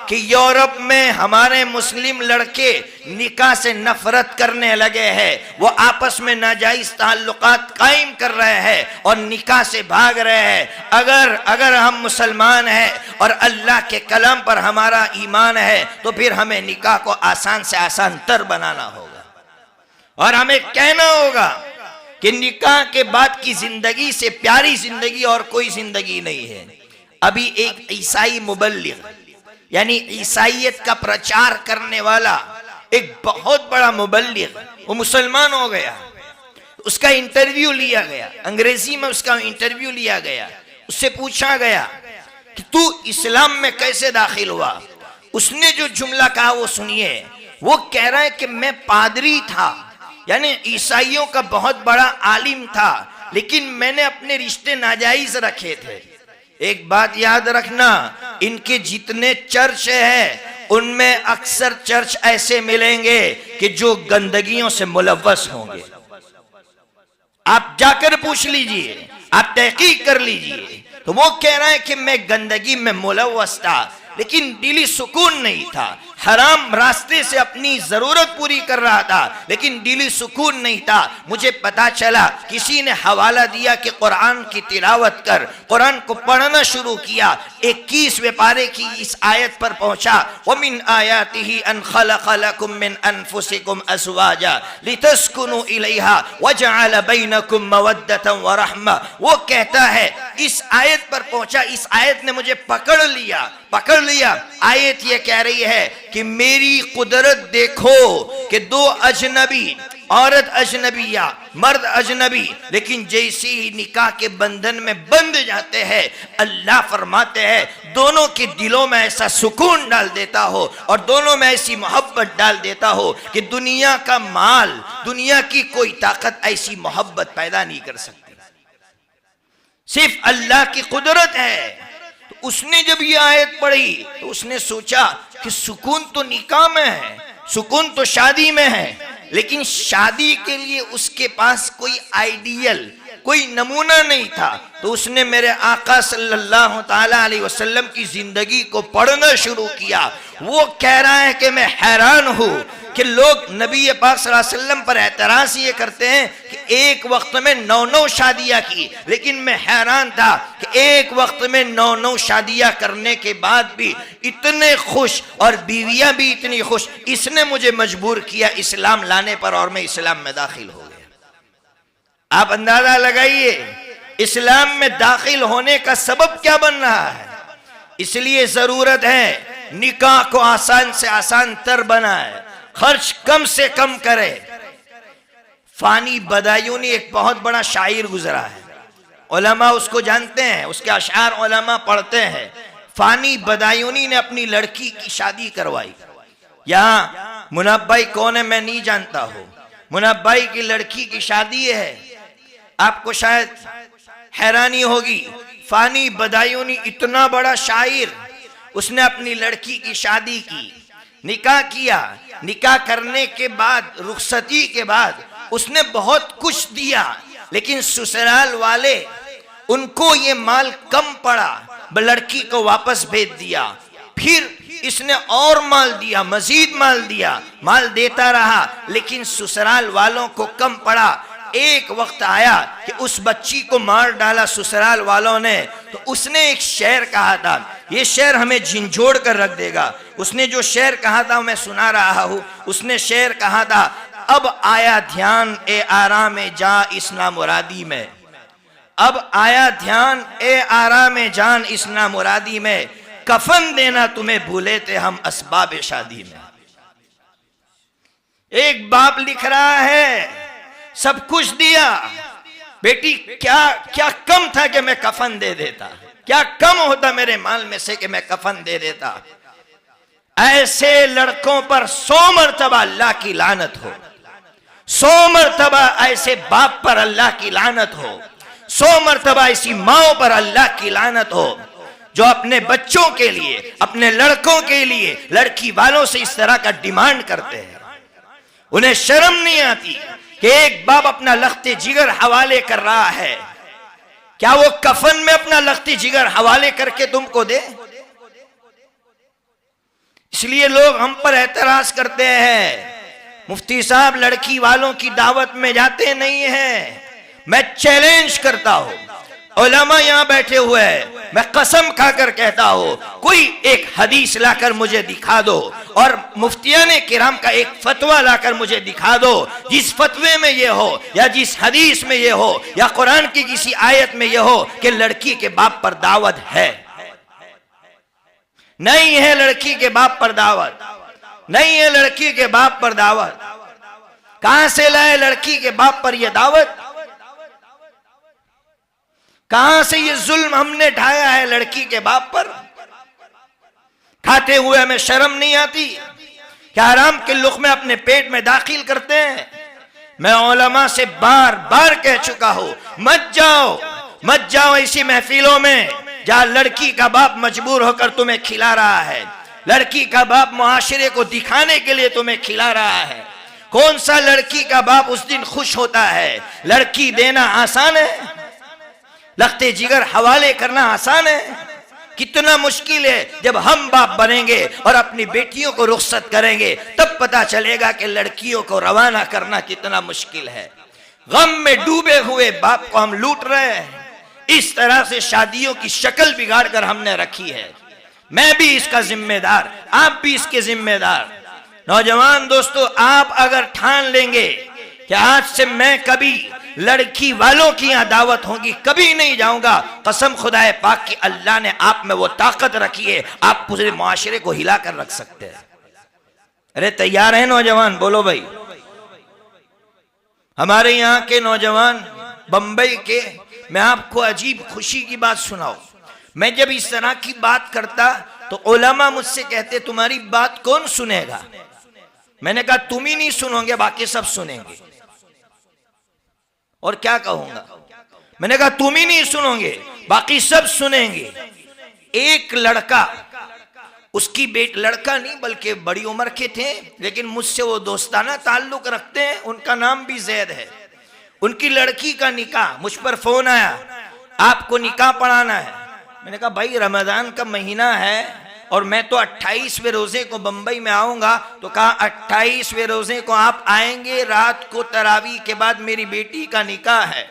कि यूरोप में हमारे मुस्लिम लड़के निकाह से नफरत करने लगे हैं। वो आपस में नाजायज ताल्लुकात कायम कर रहे हैं और निकाह से भाग रहे हैं। अगर हम मुसलमान हैं और अल्लाह के कलाम पर हमारा ईमान है तो फिर हमें निकाह को आसान से आसान तर बनाना होगा और हमें कहना होगा कि निकाह के बाद की जिंदगी से प्यारी जिंदगी और कोई जिंदगी नहीं है। अभी एक ईसाई मुबल्लिग यानी ईसाईयत का प्रचार करने वाला एक बहुत बड़ा मुबल्लिग, वो मुसलमान हो गया। उसका इंटरव्यू लिया गया, अंग्रेजी में उसका इंटरव्यू लिया गया। उससे पूछा गया कि तू इस्लाम में कैसे दाखिल हुआ। उसने जो जुमला कहा वो सुनिए। वो कह रहा है कि मैं पादरी था, यानी ईसाइयों का बहुत बड़ा आलिम था, लेकिन मैंने अपने रिश्ते नाजायज रखे थे। एक बात याद रखना, इनके जितने चर्च हैं उनमें अक्सर चर्च ऐसे मिलेंगे कि जो गंदगियों से मुलव्वस होंगे। आप जाकर पूछ लीजिए, आप तहकीक कर लीजिए। तो वो कह रहा है कि मैं गंदगी में मुलव्वस था लेकिन दिली सुकून नहीं था। हराम रास्ते से अपनी जरूरत पूरी कर रहा था लेकिन दिली सुकून नहीं था। मुझे पता चला, किसी ने हवाला दिया कि कुरान की तिलावत कर। कुरान को पढ़ना शुरू किया। 21वें पारे की इस आयत पर पहुंचा, वमिन आयातिही अन खलक़ लकुम मिन अनफुसिकुम अज़वाजा लितस्कुनु इलैहा वजअल बैनकुम मवद्दतन व रहमा। वो कहता है, इस आयत पर पहुंचा, इस आयत ने मुझे पकड़ लिया। आयत ये कह रही है कि मेरी कुदरत देखो कि दो अजनबी, औरत अजनबिया, मर्द अजनबी, लेकिन जैसे ही निकाह के बंधन में बंध जाते हैं, अल्लाह फरमाते हैं दोनों के दिलों में ऐसा सुकून डाल देता हो और दोनों में ऐसी मोहब्बत डाल देता हो कि दुनिया का माल, दुनिया की कोई ताकत ऐसी मोहब्बत पैदा नहीं कर सकती। सिर्फ अल्लाह की कुदरत है। तो उसने जब ये आयत पढ़ी तो उसने सोचा कि सुकून तो निकाह में है, सुकून तो शादी में है, लेकिन शादी के लिए उसके पास कोई आइडियल, कोई नमूना नहीं था। तो उसने मेरे आका सल्लल्लाहु ताला अलैहि वसल्लम की जिंदगी को पढ़ना शुरू किया। वो कह रहा है कि मैं हैरान हूं कि लोग नबी पाक सल्लल्लाहु अलैहि वसल्लम पर एतराज ये करते हैं कि एक वक्त में 9 शादियां की, लेकिन मैं हैरान था कि एक वक्त में 9 शादियां करने के बाद भी इतने खुश और बीवियां भी इतनी खुश। इसने मुझे मजबूर किया इस्लाम लाने पर और मैं इस्लाम में दाखिल हो गया। आप अंदाजा लगाइए इस्लाम में दाखिल होने का सबब क्या बन रहा है। इसलिए जरूरत है निकाह को आसान से आसान तर बनाए, खर्च कम से कम करे। फानी बदायूनी एक बहुत बड़ा शायर गुजरा है, उलमा उसको जानते हैं, उसके अशार उलमा पढ़ते हैं। फानी बदायूनी ने अपनी लड़की की शादी करवाई। यहाँ मुनब्बाई कौन है मैं नहीं जानता हूं। मुनब्बाई की लड़की की शादी है। आपको शायद हैरानी होगी, फानी बदायूनी इतना बड़ा शायर, उसने अपनी लड़की की शादी की, निकाह किया। निकाह करने के बाद, रुखसती के बाद उसने बहुत कुछ दिया, लेकिन ससुराल वाले उनको ये माल कम पड़ा, लड़की को वापस भेज दिया। फिर इसने और माल दिया, मजीद माल दिया, माल देता रहा, लेकिन ससुराल वालों को कम पड़ा। एक वक्त आया कि उस बच्ची को मार डाला ससुराल वालों ने। तो उसने एक शेर कहा था, ये शेर हमें झिंझोड़ कर रख देगा। उसने जो शेर कहा था मैं सुना रहा हूं। उसने शेर कहा था, अब आया ध्यान ए आराम जा इस्ना मुरादी में, अब आया ध्यान ए आराम जान इस्ना मुरादी में, कफन देना तुम्हें भूले थे हम असबाब शादी में। एक बाप लिख रहा है सब कुछ दिया, बेटी क्या क्या कम था कि मैं कफन दे देता, क्या कम होता मेरे माल में से कि मैं कफन दे देता। ऐसे लड़कों पर 100 मरतबा अल्लाह की लानत हो, 100 मरतबा ऐसे बाप पर अल्लाह की लानत हो, 100 मरतबा ऐसी माओ पर अल्लाह की लानत हो जो अपने बच्चों के लिए, अपने लड़कों के लिए लड़की वालों से इस तरह का डिमांड करते हैं। उन्हें शर्म नहीं आती कि एक बाप अपना लख्ते जिगर हवाले कर रहा है, क्या वो कफन में अपना लख्ते जिगर हवाले करके तुमको दे? इसलिए लोग हम पर एतराज करते हैं, मुफ्ती साहब लड़की वालों की दावत में जाते नहीं हैं। मैं चैलेंज करता हूं, उलमा यहां बैठे हुए हैं, मैं कसम खाकर कहता हूं, कोई एक हदीस लाकर मुझे दिखा दो और मुफ्तियाने किराम का एक फतवा लाकर मुझे दिखा दो जिस फतवे में ये हो या जिस हदीस में ये हो या कुरान की किसी आयत में ये हो कि लड़की के बाप पर दावत है। नहीं है लड़की के बाप पर दावत, नहीं है लड़की के बाप पर दावत। कहां से लाए लड़की के बाप पर यह दावत? कहां से ये जुल्म हमने ढाया है लड़की के बाप पर? खाते हुए हमें शर्म नहीं आती? क्या हराम के लुक़मे अपने पेट में दाखिल करते हैं? मैं उलमा से बार बार कह चुका हूं, मत जाओ ऐसी महफिलों में जहां लड़की का बाप मजबूर होकर तुम्हें खिला रहा है, लड़की का बाप मुआशरे को दिखाने के लिए तुम्हें खिला रहा है। कौन सा लड़की का बाप उस दिन खुश होता है? लड़की देना आसान है, लख्ते जिगर हवाले करना आसान है? कितना मुश्किल है। जब हम बाप बनेंगे और अपनी बेटियों को रुखसत करेंगे तब पता चलेगा कि लड़कियों को रवाना करना कितना मुश्किल है। गम में डूबे हुए बाप को हम लूट रहे हैं। इस तरह से शादियों की शक्ल बिगाड़ कर हमने रखी है। मैं भी इसका जिम्मेदार, आप भी इसके जिम्मेदार। नौजवान दोस्तों, आप अगर ठान लेंगे कि आज से मैं कभी लड़की वालों की यहां दावत होगी कभी नहीं जाऊंगा, कसम खुदाए पाक की अल्लाह ने आप में वो ताकत रखी है, आप पूरे मुआशरे को हिला कर रख सकते हैं। अरे तैयार हैं नौजवान? बोलो भाई। हमारे यहाँ के नौजवान बंबई के, मैं आपको अजीब खुशी की बात सुनाऊं, मैं जब इस तरह की बात करता तो उलमा मुझसे कहते तुम्हारी बात कौन सुनेगा? मैंने कहा तुम ही नहीं सुनोगे, बाकी सब सुनेंगे। और क्या कहूंगा? मैंने कहा तुम ही नहीं सुनोगे, बाकी सब सुनेंगे। एक लड़का, उसकी लड़का नहीं बल्कि बड़ी उम्र के थे, लेकिन मुझसे वो दोस्ताना ताल्लुक रखते हैं, उनका नाम भी जैद है। उनकी लड़की का निकाह, मुझ पर फोन आया, आपको निकाह पढ़ाना है। मैंने कहा भाई रमजान का महीना है और मैं तो 28वें रोजे को बंबई में आऊंगा। तो कहा 28वें रोजे को आप आएंगे, रात को तरावी के बाद मेरी बेटी का निकाह है।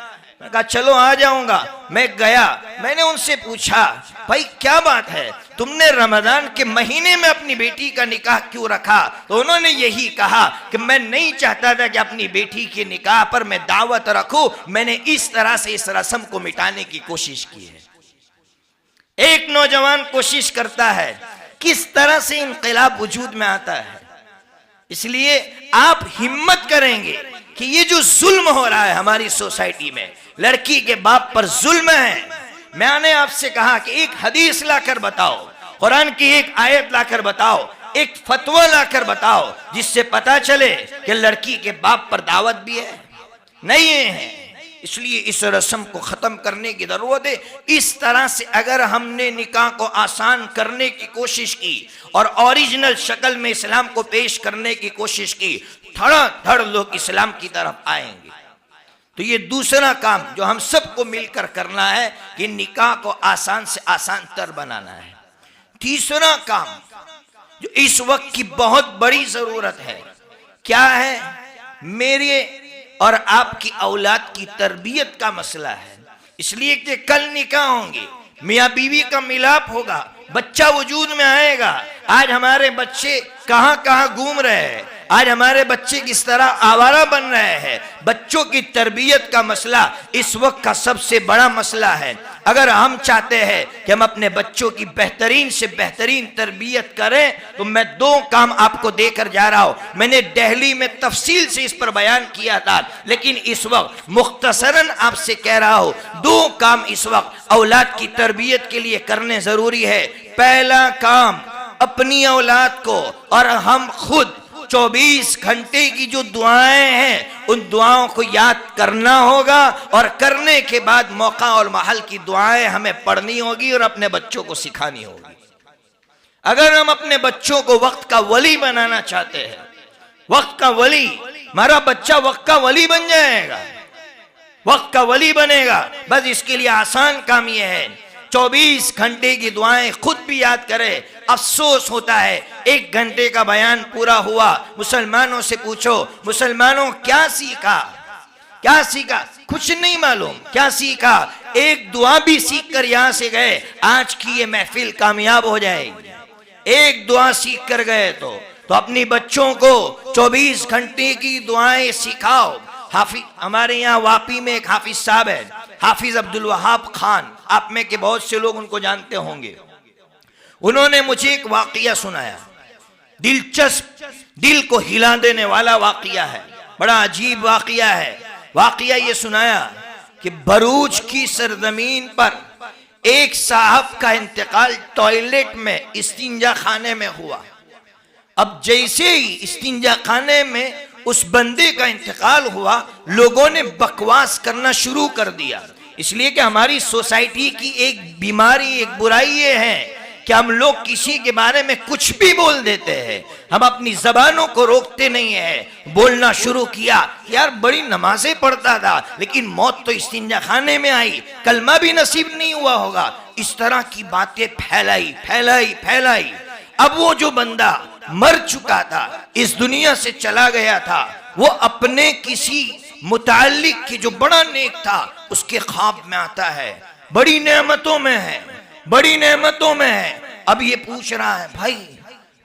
मैंने कहा चलो आ जाऊंगा। मैं गया, मैंने उनसे पूछा भाई क्या बात है, तुमने रमजान के महीने में अपनी बेटी का निकाह क्यों रखा? तो उन्होंने यही कहा कि मैं नहीं चाहता था कि अपनी बेटी के निकाह पर मैं दावत रखूं, मैंने इस तरह से इस रस्म को मिटाने की कोशिश की है। एक नौजवान कोशिश करता है, किस तरह से इनकलाब वजूद में आता है। इसलिए आप हिम्मत करेंगे कि ये जो जुल्म हो रहा है हमारी सोसाइटी में, लड़की के बाप पर जुल्म है, मैंने आपसे कहा कि एक हदीस लाकर बताओ, कुरान की एक आयत लाकर बताओ, एक फतवा लाकर बताओ, जिससे पता चले कि लड़की के बाप पर दावत भी है, नहीं है। इसलिए इस रस्म को खत्म करने की जरूरत है। इस तरह से अगर हमने निकाह को आसान करने की कोशिश की और ओरिजिनल शक्ल में इस्लाम को पेश करने की कोशिश की, धड़ लोग इस्लाम की तरफ आएंगे। तो ये दूसरा काम जो हम सबको मिलकर करना है कि निकाह को आसान से आसान तर बनाना है। तीसरा काम जो इस वक्त की बहुत बड़ी जरूरत है, क्या है? मेरे और आपकी औलाद की तरबियत का मसला है। इसलिए कि कल निकाह होंगे, मियाँ बीवी का मिलाप होगा, बच्चा वजूद में आएगा। आज हमारे बच्चे कहां कहां घूम रहे हैं, आज हमारे बच्चे किस तरह आवारा बन रहे हैं। बच्चों की तरबियत का मसला इस वक्त का सबसे बड़ा मसला है। अगर हम चाहते हैं कि हम अपने बच्चों की बेहतरीन से बेहतरीन तरबियत करें तो मैं 2 काम आपको देकर जा रहा हूं। मैंने दिल्ली में तफसील से इस पर बयान किया था, लेकिन इस वक्त मुख्तसरन आपसे कह रहा हूं 2 काम इस वक्त औलाद की तरबियत के लिए करने जरूरी है। पहला काम, अपनी औलाद को और हम खुद 24 घंटे की जो दुआएं हैं उन दुआओं को याद करना होगा, और करने के बाद मौका और महल की दुआएं हमें पढ़नी होगी और अपने बच्चों को सिखानी होगी। अगर हम अपने बच्चों को वक्त का वली बनाना चाहते हैं, वक्त का वली, हमारा बच्चा वक्त का वली बन जाएगा, वक्त का वली बनेगा। बस इसके लिए आसान काम यह है 24 घंटे की दुआएं खुद भी याद करें। अफसोस होता है 1 घंटे का बयान पूरा हुआ, मुसलमानों से पूछो मुसलमानों क्या सीखा, क्या सीखा? कुछ नहीं मालूम क्या सीखा। एक दुआ भी सीख कर यहां से गए, आज की ये महफिल कामयाब हो जाएगी। एक दुआ सीख कर गए तो अपनी बच्चों को 24 घंटे की दुआएं सिखाओ। हाफिज, हमारे यहाँ वापी में एक हाफिज साहब है, हाफिज अब्दुल वहाब खान, आप में के बहुत से लोग उनको जानते होंगे। उन्होंने मुझे एक वाकया सुनाया, दिलचस्प, दिल को हिला देने वाला वाकया है, बड़ा अजीब वाकया है। वाकया ये सुनाया कि भरूच की सरजमीन पर एक साहब का इंतकाल टॉयलेट में इस्तिंजा खाने में हुआ। अब जैसे ही इस्तिंजा खाने में उस बंदे का इंतकाल हुआ, लोगों ने बकवास करना शुरू कर दिया। इसलिए कि हमारी सोसाइटी की एक बीमारी, एक बुराई ये है कि हम लोग किसी के बारे में कुछ भी बोल देते हैं, हम अपनी जबानों को रोकते नहीं है। बोलना शुरू किया, यार बड़ी नमाजें पढ़ता था लेकिन मौत तो इस्तिंजा खाने में आई, कलमा भी नसीब नहीं हुआ होगा। इस तरह की बातें फैलाई फैलाई फैलाई। अब वो जो बंदा मर चुका था, इस दुनिया से चला गया था, वो अपने किसी मुताल्लिक की जो बड़ा नेक था उसके ख्वाब में आता है, बड़ी नेमतों में है, बड़ी नेमतों में है। अब ये पूछ रहा है, भाई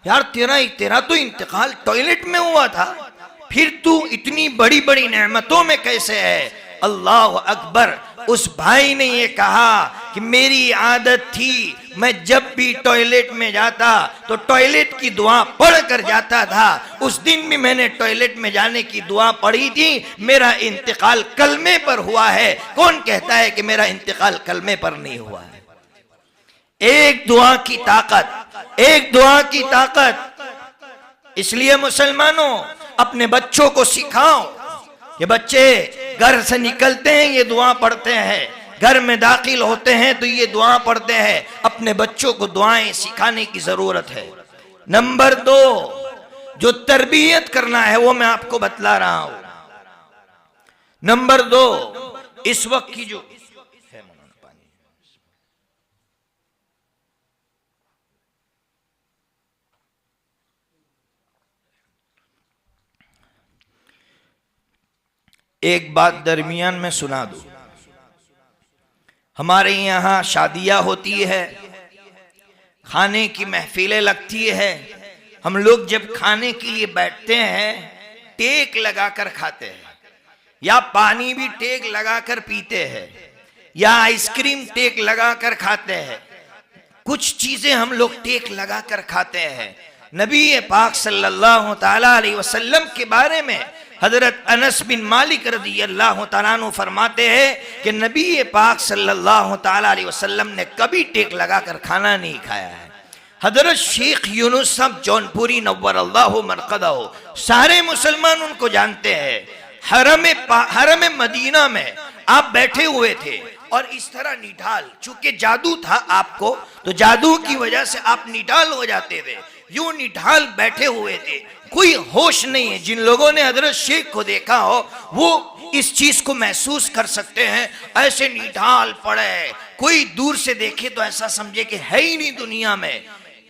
यार तेरा तो इंतकाल टॉयलेट में हुआ था, फिर तू इतनी बड़ी बड़ी नेमतों में कैसे है? अल्लाह अकबर। उस भाई ने ये कहा कि मेरी आदत थी, मैं जब भी टॉयलेट में जाता तो टॉयलेट की दुआ पढ़ कर जाता था। उस दिन भी मैंने टॉयलेट में जाने की दुआ पढ़ी थी। मेरा इंतकाल कलमे पर हुआ है। कौन कहता है कि मेरा इंतकाल कलमे पर नहीं हुआ है? एक दुआ की ताकत, एक दुआ की ताकत। इसलिए मुसलमानों, अपने बच्चों को सिखाओ कि बच्चे घर से निकलते हैं ये दुआ पढ़ते हैं, घर में दाखिल होते हैं तो ये दुआ पढ़ते हैं। अपने बच्चों को दुआएं सिखाने की जरूरत है। नंबर 2, जो तरबियत करना है वो मैं आपको बतला रहा हूं। नंबर 2, इस वक्त की जो एक बात दरमियान में सुना दूं। हमारे यहाँ शादियां होती है, खाने की महफिलें लगती है। हम लोग जब खाने के लिए बैठते हैं टेक लगाकर खाते हैं, या पानी भी टेक लगाकर पीते हैं, या आइसक्रीम टेक लगाकर खाते हैं। कुछ चीजें हम लोग टेक लगाकर खाते हैं। नबी पाक सल्लल्लाहु ताला अलैहि वसल्लम के बारे में हजरत अनस बिन मालिक रज़ी अल्लाह तआला अन्हु फरमाते हैं कि नबी पाक सल्लल्लाहु ताला अलैहि वसल्लम ने कभी टेक लगाकर खाना नहीं खाया है। हजरत शेख यूनुस साहब जौनपुरी नव्वर अल्लाहु मरक़दहु, सारे मुसलमान उनको जानते हैं। हरम मदीना में आप बैठे हुए थे और इस तरह निढाल, चूंकि जादू था आपको, तो जादू की वजह से आप निढाल हो जाते थे। यूं निढाल बैठे हुए थे, कोई होश नहीं है। जिन लोगों ने हजरत शेख को देखा हो वो इस चीज को महसूस कर सकते हैं। ऐसे निढाल पड़े, कोई दूर से देखे तो ऐसा समझे कि है ही नहीं दुनिया में।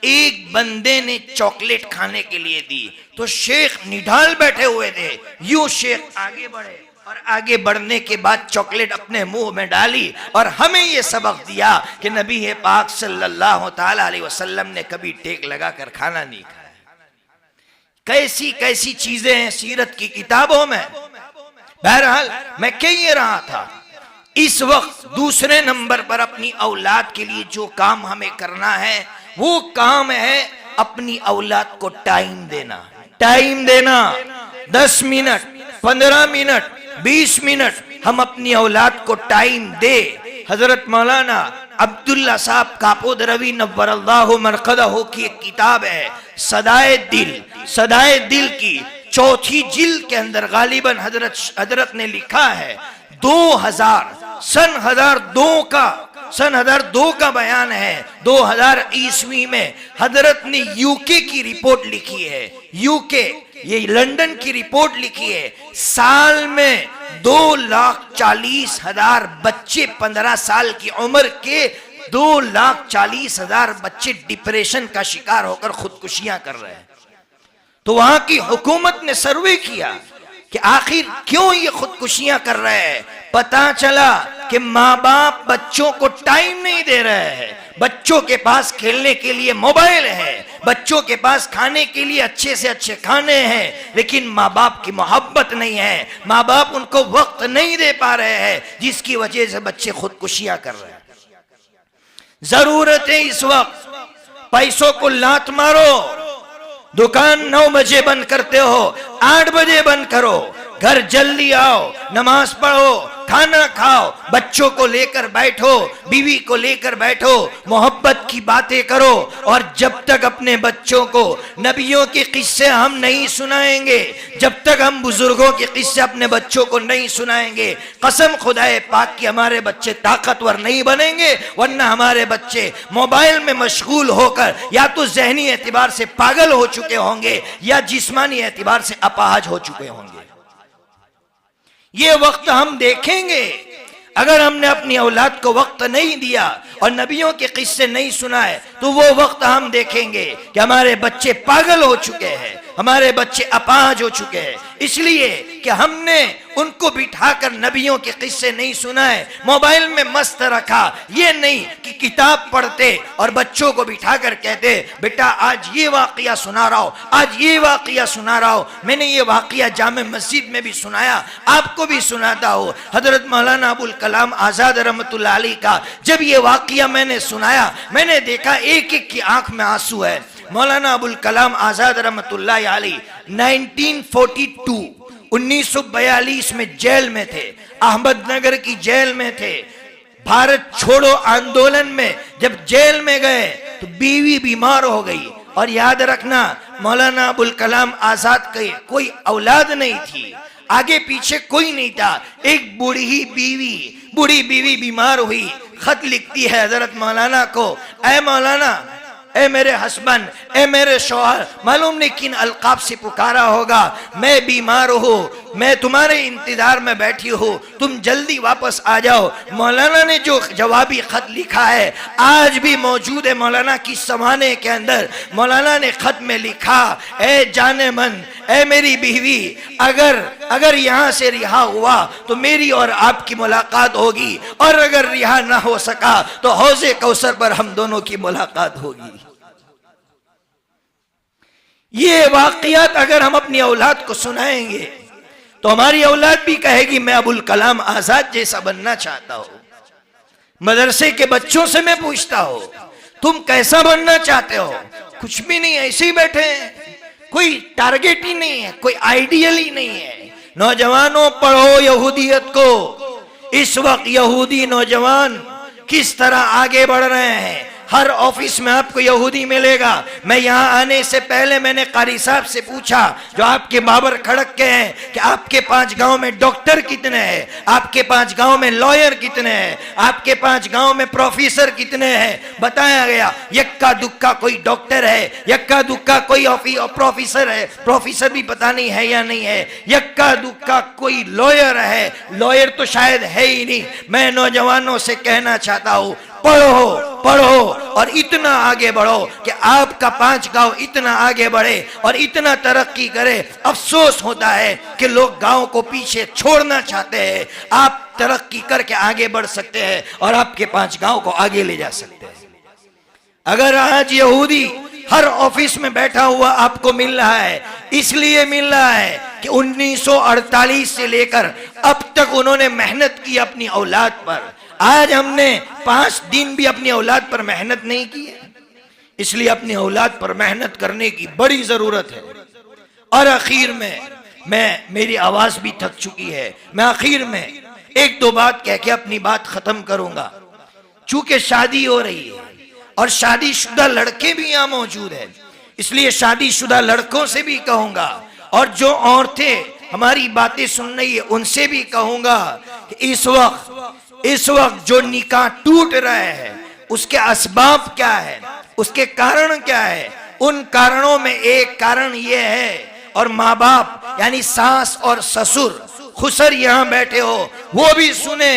एक बंदे ने चॉकलेट खाने के लिए दी तो शेख निढाल बैठे हुए थे। यूं शेख आगे बढ़े और आगे बढ़ने के बाद चॉकलेट अपने मुंह में डाली और हमें यह सबक दिया कि नबी पाक सल्लल्लाहु ताला अलैहि वसल्लम ने कभी टेक लगाकर खाना नहीं खाया। कैसी कैसी चीजें हैं सीरत की किताबों में। बहरहाल मैं कह ये रहा था इस वक्त दूसरे नंबर पर अपनी औलाद के लिए जो काम हमें करना है वो काम है अपनी औलाद को टाइम देना। टाइम देना 10 मिनट, 15 मिनट, 20 मिनट हम अपनी औलाद को टाइम दे। हजरत मौलाना अब्दुल्ला साहब कापोदरवी नव्वरल्लाहु मरकदहू की एक किताब है सदाए दिल। सदाए दिल की चौथी जिल्द के अंदर गालिबन हजरत ने लिखा है 2000 सन 1002 का बयान है। 2000 ईस्वी में हजरत ने यूके की रिपोर्ट लिखी है। यूके ये लंदन की रिपोर्ट लिखी है। साल में 2,40,000 बच्चे 15 साल की उम्र के 2,40,000 बच्चे डिप्रेशन का शिकार होकर खुदकुशियां कर रहे हैं। तो वहां की हुकूमत ने सर्वे किया कि आखिर क्यों ये खुदकुशियां कर रहे हैं। पता चला कि माँ बाप बच्चों को टाइम नहीं दे रहे हैं। बच्चों के पास खेलने के लिए मोबाइल है, बच्चों के पास खाने के लिए अच्छे से अच्छे खाने हैं, लेकिन माँ बाप की मोहब्बत नहीं है। माँ बाप उनको वक्त नहीं दे पा रहे हैं, जिसकी वजह से बच्चे खुदकुशियां कर रहे हैं। जरूरत है इस वक्त पैसों को लात मारो। दुकान 9 बजे बंद करते हो, 8 बजे बंद करो। घर जल्दी आओ, नमाज पढ़ो, खाना खाओ, बच्चों को लेकर बैठो, बीवी को लेकर बैठो, मोहब्बत की बातें करो। और जब तक अपने बच्चों को नबियों के किस्से हम नहीं सुनाएंगे, जब तक हम बुजुर्गों के किस्से अपने बच्चों को नहीं सुनाएंगे, कसम खुदाए पाक की हमारे बच्चे ताकतवर नहीं बनेंगे। वरना हमारे बच्चे मोबाइल में मशगूल होकर या तो ज़हनी एतबार से पागल हो चुके होंगे या जिस्मानी एतबार से अपाहज हो चुके होंगे। ये वक्त हम देखेंगे। अगर हमने अपनी औलाद को वक्त नहीं दिया और नबियों के किस्से नहीं सुनाए तो वो वक्त हम देखेंगे कि हमारे बच्चे पागल हो चुके हैं, हमारे बच्चे अपाहज हो चुके हैं। इसलिए कि हमने उनको बिठाकर नबियों के किस्से नहीं सुनाए, मोबाइल में मस्त रखा। ये नहीं कि किताब पढ़ते और बच्चों को बिठाकर कहते बेटा आज ये वाकया सुना रहा हूं, आज ये वाकया सुना रहा हूं। मैंने ये वाकया जामे मस्जिद में भी सुनाया, आपको भी सुनाता हूं। हजरत मौलाना अबुल कलाम आजाद रहमतुल्लाह अलैह का जब ये वाकया मैंने सुनाया, मैंने देखा एक एक की आंख में आंसू है। मौलाना अबुल कलाम आजाद रहमतुल्लाह अलैह 1942 में जेल में थे, अहमदनगर की जेल में थे। भारत छोड़ो आंदोलन में जब जेल में गए तो बीवी बीमार हो गई। और याद रखना मौलाना अबुल कलाम आजाद के कोई औलाद नहीं थी, आगे पीछे कोई नहीं था। एक बूढ़ी बीवी बीमार हुई, खत लिखती है हजरत मौलाना को, ऐ मौलाना, ए मेरे हस्बैंड, ए मेरे शौहर, मालूम नहीं किन अलकाब से पुकारा होगा, मैं बीमार हूँ, मैं तुम्हारे इंतजार में बैठी हूँ, तुम जल्दी वापस आ जाओ। मौलाना ने जो जवाबी खत लिखा है आज भी मौजूद है मौलाना की समाने के अंदर। मौलाना ने खत में लिखा, ए जाने मन, ए मेरी बीवी, अगर यहाँ से रिहा हुआ तो मेरी और आपकी मुलाकात होगी, और अगर रिहा ना हो सका तो हौज़े कौसर पर हम दोनों की मुलाकात होगी। ये वाकयात अगर हम अपनी औलाद को सुनाएंगे तो हमारी औलाद भी कहेगी मैं अबुल कलाम आजाद जैसा बनना चाहता हूं। मदरसे के बच्चों से मैं पूछता हूं तुम कैसा बनना चाहते हो? कुछ भी नहीं, ऐसे ही बैठे हैं, कोई टारगेट ही नहीं है, कोई आइडियल ही नहीं है। नौजवानों पढ़ो यहूदियत को। इस वक्त यहूदी नौजवान किस तरह आगे बढ़ रहे हैं। हर ऑफिस में आपको यहूदी मिलेगा। मैं यहाँ आने से पहले मैंने कारी साहब से पूछा जो आपके बाबर खड़क के हैं कि आपके 5 गांव में डॉक्टर कितने हैं, आपके 5 गांव में लॉयर कितने हैं, आपके 5 गांव में प्रोफेसर कितने हैं। बताया गया यक्का दुक्का कोई डॉक्टर है, यक्का दुक्का कोई प्रोफेसर है, प्रोफेसर भी पता नहीं है या नहीं है, यक्का दुक्का कोई लॉयर है, लॉयर तो शायद है ही नहीं। मैं नौजवानों से कहना चाहता हूँ पढ़ो और इतना आगे बढ़ो कि आपका 5 गांव इतना आगे बढ़े और इतना तरक्की करे। अफसोस होता है कि लोग गांव को पीछे छोड़ना चाहते हैं। आप तरक्की करके आगे बढ़ सकते हैं और आपके 5 गांव को आगे ले जा सकते हैं। अगर आज यहूदी हर ऑफिस में बैठा हुआ आपको मिल रहा है, इसलिए मिल रहा है कि 1948 से लेकर अब तक उन्होंने मेहनत की अपनी औलाद पर, आज हमने 5 दिन भी अपनी औलाद पर मेहनत नहीं की है। इसलिए अपनी औलाद पर मेहनत करने की बड़ी जरूरत है। और आखिर में मेरी आवाज भी थक चुकी है, मैं आखिर में 1-2 बात कह के अपनी बात खत्म करूंगा। चूंकि शादी हो रही है और शादीशुदा लड़के भी यहां मौजूद है, इसलिए शादीशुदा लड़कों से भी कहूंगा और जो औरतें हमारी बातें सुन रही है उनसे भी कहूंगा कि इस वक्त जो निकाह टूट रहे हैं उसके असबाब क्या है, उसके कारण क्या है। उन कारणों में एक कारण यह है, और माँ बाप यानी सास और ससुर खुसर यहां बैठे हो वो भी सुने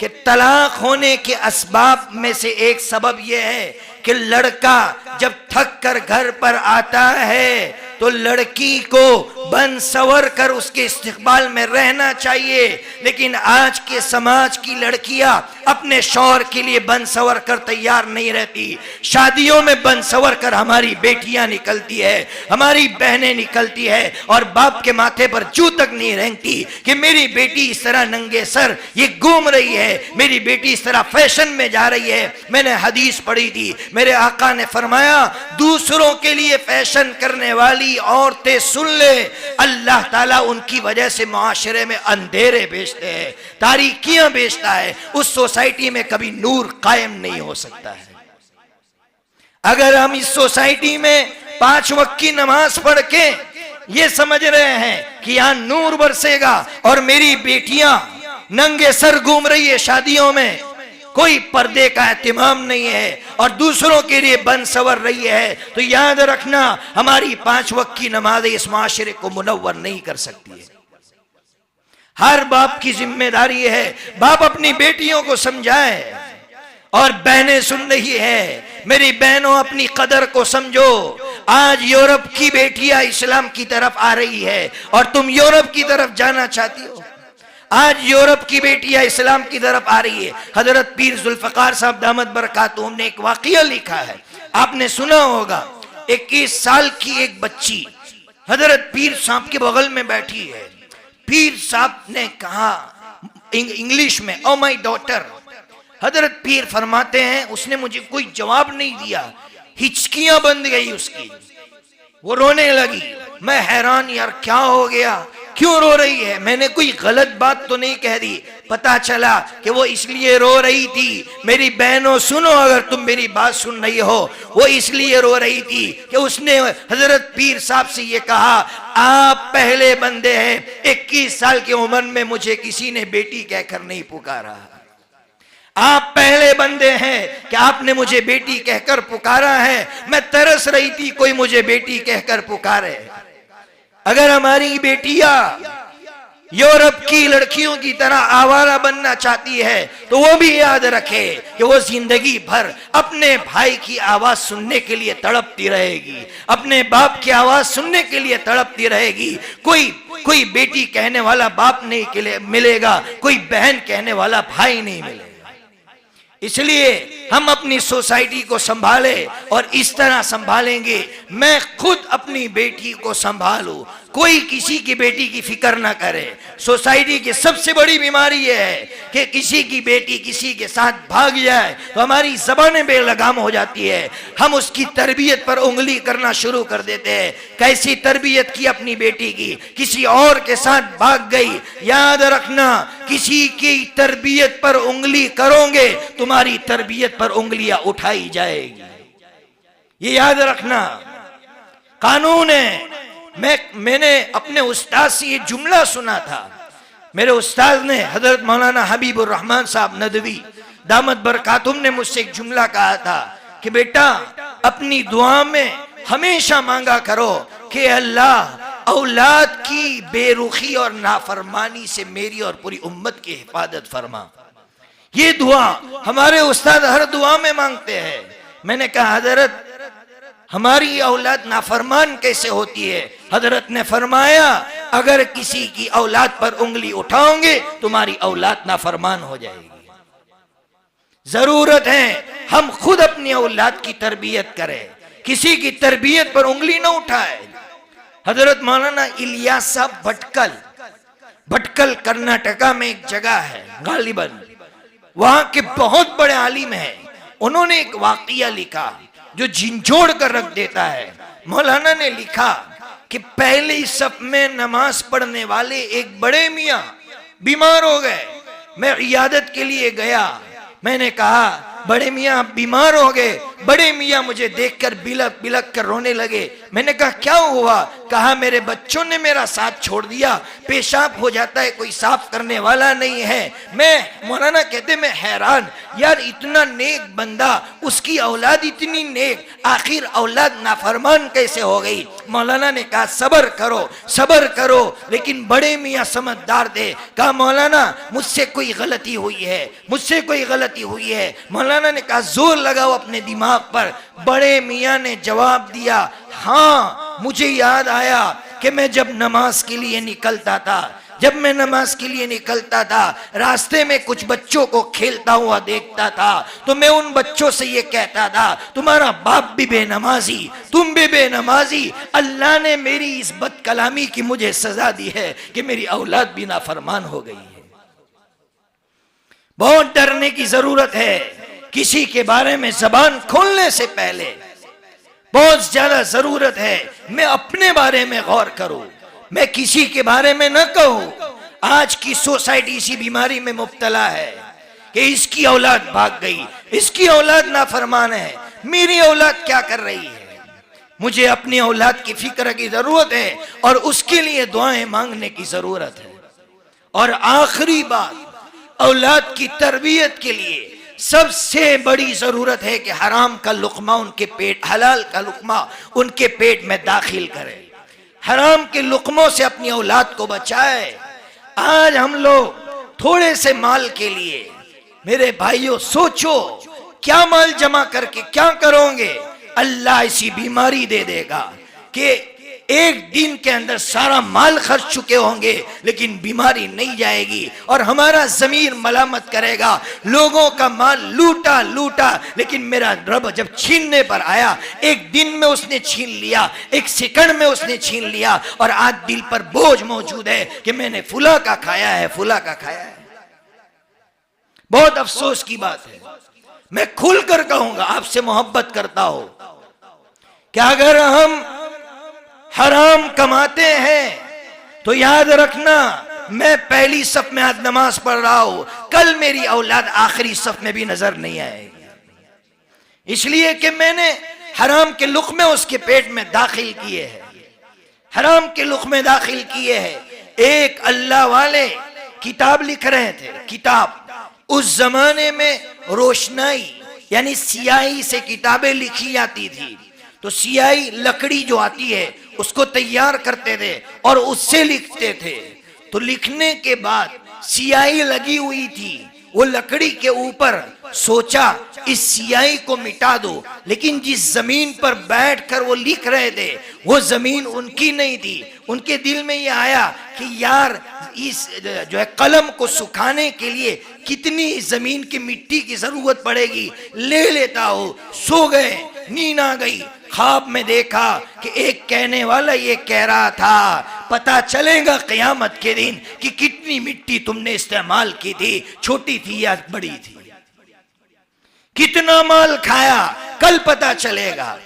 कि तलाक होने के असबाब में से एक सबब यह है कि लड़का जब थक कर घर पर आता है तो लड़की को बन सवर कर उसके इस्तिकबाल में रहना चाहिए। लेकिन आज के समाज की लड़कियां अपने शौहर के लिए बन सवर कर तैयार नहीं रहती। शादियों में बन सवर कर हमारी बेटियां निकलती है, हमारी बहनें निकलती है, और बाप के माथे पर जू तक नहीं रेंगती कि मेरी बेटी इस तरह नंगे सर ये घूम रही है, मेरी बेटी इस तरह फैशन में जा रही है। मैंने हदीस पढ़ी थी, मेरे आका ने फरमाया दूसरों के लिए फैशन करने वाली औरतें सुन ले, अल्लाह ताला उनकी वजह से मुआशरे में अंधेरे भेजते हैं, तारीकियां भेजता है। उस सोसाइटी में कभी नूर कायम नहीं हो सकता है। अगर हम इस सोसाइटी में 5 वक्त की नमाज पढ़ के ये समझ रहे हैं कि यहां नूर बरसेगा और मेरी बेटियां नंगे सर घूम रही है शादियों में, कोई पर्दे का एहतिमाम नहीं है और दूसरों के लिए बन सवर रही है, तो याद रखना हमारी 5 वक्त की नमाज इस माशरे को मुनव्वर नहीं कर सकती है। हर बाप की जिम्मेदारी है बाप अपनी बेटियों को समझाए। और बहनें सुन रही है, मेरी बहनों अपनी कदर को समझो। आज यूरोप की बेटियां इस्लाम की तरफ आ रही है और तुम यूरोप की तरफ जाना चाहती हो। आज यूरोप की बेटियां इस्लाम की तरफ आ रही है। हजरत पीर जुल्फकार साहब दामत बरकातुहूम ने एक वाकया लिखा है, आपने सुना होगा। 21 साल की एक बच्ची हजरत पीर साहब के बगल में बैठी है। पीर साहब ने कहा इंग्लिश में, ओ माय डॉटर। हजरत पीर फरमाते हैं उसने मुझे कोई जवाब नहीं दिया, हिचकियां बंद गई उसकी, वो रोने लगी। मैं हैरान, यार क्या हो गया, क्यों रो रही है? मैंने कोई गलत बात तो नहीं कह दी। पता चला कि वो इसलिए रो रही थी, मेरी बहनों सुनो अगर तुम मेरी बात सुन रही हो, वो इसलिए रो रही थी कि उसने हजरत पीर साहब से ये कहा, आप पहले बंदे हैं, 21 साल की उम्र में मुझे किसी ने बेटी कहकर नहीं पुकारा। आप पहले बंदे हैं कि आपने मुझे बेटी कहकर पुकारा है। मैं तरस रही थी कोई मुझे बेटी कहकर पुकारे। अगर हमारी बेटियां यूरोप की लड़कियों की तरह आवारा बनना चाहती है तो वो भी याद रखे कि वो जिंदगी भर अपने भाई की आवाज सुनने के लिए तड़पती रहेगी, अपने बाप की आवाज सुनने के लिए तड़पती रहेगी। कोई बेटी कहने वाला बाप नहीं मिलेगा, कोई बहन कहने वाला भाई नहीं मिलेगा। इसलिए हम अपनी सोसाइटी को संभाले और इस तरह संभालेंगे, मैं खुद अपनी बेटी को संभालूं, कोई किसी की बेटी की फिक्र ना करे। सोसाइटी की सबसे बड़ी बीमारी यह है कि किसी की बेटी किसी के साथ भाग जाए तो हमारी ज़बानें बेलगाम हो जाती है, हम उसकी तरबियत पर उंगली करना शुरू कर देते हैं। कैसी तरबियत की अपनी बेटी की, किसी और के साथ भाग गई। याद रखना, किसी की तरबियत पर उंगली करोगे तुम्हारी तरबियत पर उंगलियां उठाई जाएगी, ये याद रखना। कानून है। मैंने अपने उस्ताद से ये जुमला सुना था। मेरे उस्ताद ने हजरत मौलाना हबीबुर रहमान साहब नदवी दामत बरकातुहूम ने मुझसे एक जुमला कहा था कि बेटा अपनी दुआ में हमेशा मांगा करो कि अल्लाह औलाद की बेरुखी और नाफरमानी से मेरी और पूरी उम्मत की हिफाजत फरमा। ये दुआ हमारे उस्ताद हर दुआ में मांगते हैं। मैंने कहा हजरत हमारी औलाद नाफरमान कैसे होती है? हजरत ने फरमाया अगर किसी की औलाद पर उंगली उठाओगे तुम्हारी औलाद नाफरमान हो जाएगी। जरूरत है हम खुद अपनी औलाद की तरबियत करें, किसी की तरबियत पर उंगली न उठाए। हजरत मौलाना इलियास साहब भटकल भटकल कर्नाटका में एक जगह है गालिबन, वहां के बहुत बड़े आलिम हैं। उन्होंने एक वाकया लिखा जो झिंझोड़ कर रख देता है। मौलाना ने लिखा कि पहले सफ में नमाज पढ़ने वाले एक बड़े मियाँ बीमार हो गए। मैं इयादत के लिए गया, मैंने कहा बड़े मियाँ आप बीमार हो गए। बड़े मियाँ मुझे देखकर बिलक बिलक कर रोने लगे। मैंने कहा क्या हुआ? कहा मेरे बच्चों ने मेरा साथ छोड़ दिया, पेशाब हो जाता है, कोई साफ करने वाला नहीं है। मैं मौलाना कहते मैं हैरान, यार इतना नेक बंदा, उसकी औलाद इतनी नेक, आखिर औलाद नाफरमान कैसे हो गई? मौलाना ने कहा सब्र करो सब्र करो। लेकिन बड़े मियाँ समझदार थे, कहा मौलाना मुझसे कोई गलती हुई है, मुझसे कोई गलती हुई है। मौलाना ने कहा जोर लगाओ अपने दिमाग पर। बड़े मियाँ ने जवाब दिया हाँ मुझे याद आया कि मैं जब नमाज के लिए निकलता था, जब मैं नमाज के लिए निकलता था, रास्ते में कुछ बच्चों को खेलता हुआ देखता था, तो मैं उन बच्चों से ये कहता था तुम्हारा बाप भी बेनमाजी, तुम भी बेनमाजी। अल्लाह ने मेरी इस बदकलामी की मुझे सजा दी है कि मेरी औलाद भी नाफरमान हो गई है। बहुत डरने की जरूरत है। किसी के बारे में जबान खोलने से पहले बहुत ज्यादा जरूरत है मैं अपने बारे में गौर करूं, मैं किसी के बारे में न कहूं। आज की सोसाइटी इसी बीमारी में मुब्तला है कि इसकी औलाद भाग गई, इसकी औलाद नाफरमान है, मेरी औलाद क्या कर रही है? मुझे अपनी औलाद की फिक्र की जरूरत है और उसके लिए दुआएं मांगने की जरूरत है। और आखिरी बात, औलाद की तरबियत के लिए सबसे बड़ी जरूरत है कि हराम का लुकमा उनके पेट, हलाल का लुकमा उनके पेट में दाखिल करें। हराम के लुकमों से अपनी औलाद को बचाए। आज हम लोग थोड़े से माल के लिए, मेरे भाइयों सोचो क्या माल जमा करके क्या करोगे? अल्लाह ऐसी बीमारी दे देगा कि एक दिन के अंदर सारा माल खर्च चुके होंगे लेकिन बीमारी नहीं जाएगी और हमारा ज़मीर मलामत करेगा, लोगों का माल लूटा लूटा, लेकिन मेरा रब जब छीनने पर आया, एक दिन में उसने छीन लिया, एक सेकंड में उसने छीन लिया और आज दिल पर बोझ मौजूद है कि मैंने फुला का खाया है, फुला का खाया है। बहुत अफसोस की बात है। मैं खुलकर कहूंगा, आपसे मोहब्बत करता हूं कि अगर हम हराम कमाते हैं तो याद रखना मैं पहली सफ में आज नमाज पढ़ रहा हूं, कल मेरी औलाद आखिरी सफ में भी नजर नहीं आएगी, इसलिए कि मैंने हराम के लुक़मे उसके पेट में दाखिल किए हैं, हराम के लुक़मे दाखिल किए हैं। एक अल्लाह वाले किताब लिख रहे थे, किताब उस जमाने में रोशनाई यानी सियाही से किताबें लिखी जाती थी, तो सियाही लकड़ी जो आती है उसको तैयार करते थे और उससे लिखते थे। तो लिखने के बाद सियाही लगी हुई थी, वो लकड़ी के ऊपर सोचा इस सियाही को मिटा दो, लेकिन जिस जमीन पर बैठकर वो लिख रहे थे वो जमीन उनकी नहीं थी। उनके दिल में ये आया कि यार इस जो है कलम को सुखाने के लिए कितनी जमीन की मिट्टी की जरूरत पड़ेगी, ले लेता हो। सो गए, नींद आ गई। ख्वाब में देखा कि एक कहने वाला ये कह रहा था पता चलेगा क़यामत के दिन कि कितनी मिट्टी तुमने इस्तेमाल की थी, छोटी थी या बड़ी थी, कितना माल खाया, कल पता चलेगा।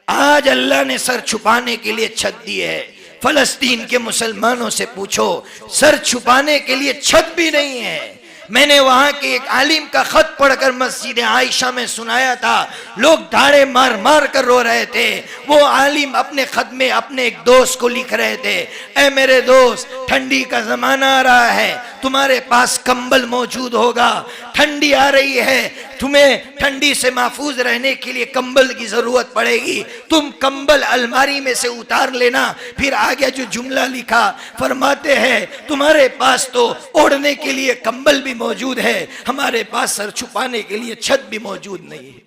आज अल्लाह ने सर छुपाने के लिए छत दी है। फलस्तीन के मुसलमानों से पूछो, सर छुपाने के लिए छत भी नहीं है। मैंने वहां के एक आलिम का खत पढ़कर मस्जिद आयशा में सुनाया था, लोग धाड़े मार मार कर रो रहे थे। वो आलिम अपने खत में अपने एक दोस्त को लिख रहे थे, ऐ मेरे दोस्त, ठंडी का जमाना आ रहा है, तुम्हारे पास कंबल मौजूद होगा, ठंडी आ रही है, तुम्हें ठंडी से महफूज रहने के लिए कंबल की जरूरत पड़ेगी, तुम कंबल अलमारी में से उतार लेना। फिर आगे जो जुमला लिखा, फरमाते हैं तुम्हारे पास तो ओढ़ने के लिए कंबल भी मौजूद है, हमारे पास सर छुपाने के लिए छत भी मौजूद नहीं है।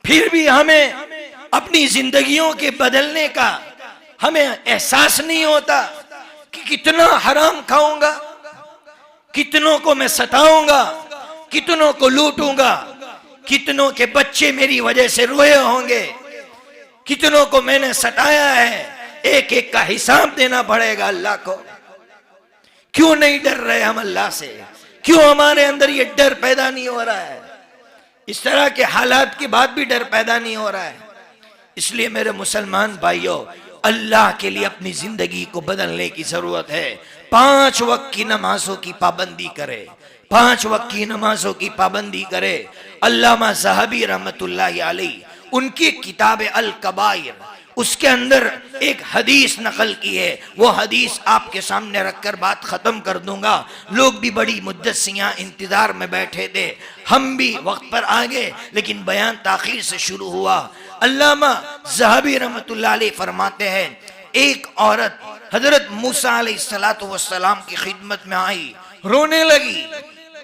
फिर भी हमें अपनी जिंदगियों के बदलने का हमें एहसास नहीं होता कि कितना हराम खाऊंगा, कितनों को मैं सताऊंगा, कितनों को लूटूंगा, कितनों के बच्चे मेरी वजह से रोए होंगे, कितनों को मैंने सताया है। एक एक का हिसाब देना पड़ेगा अल्लाह को। क्यों नहीं डर रहे हम अल्लाह से? क्यों हमारे अंदर ये डर पैदा नहीं हो रहा है? इस तरह के हालात के बाद भी डर पैदा नहीं हो रहा है। इसलिए मेरे मुसलमान भाइयों, अल्लाह के लिए अपनी जिंदगी को बदलने की जरूरत है। 5 वक्त की नमाजों की पाबंदी करे, 5 वक्त की नमाजों की पाबंदी करे। अल्लामा ज़हाबी रहमतुल्लाहि अलैहि उनकी किताब अल कबाइर, उसके अंदर एक हदीस नकल की है। वो हदीस आपके सामने रखकर बात खत्म कर दूंगा। लोग भी बड़ी मुद्दत से यहाँ इंतजार में बैठे थे, हम भी वक्त पर आ गए, लेकिन बयान ताखीर से शुरू हुआ। अल्लामा ज़हाबी रहमतुल्लाहि अलैहि फरमाते हैं, एक औरत हजरत मूसा अलैहिस्सलातु वस्सलाम की खिदमत में आई, रोने लगी।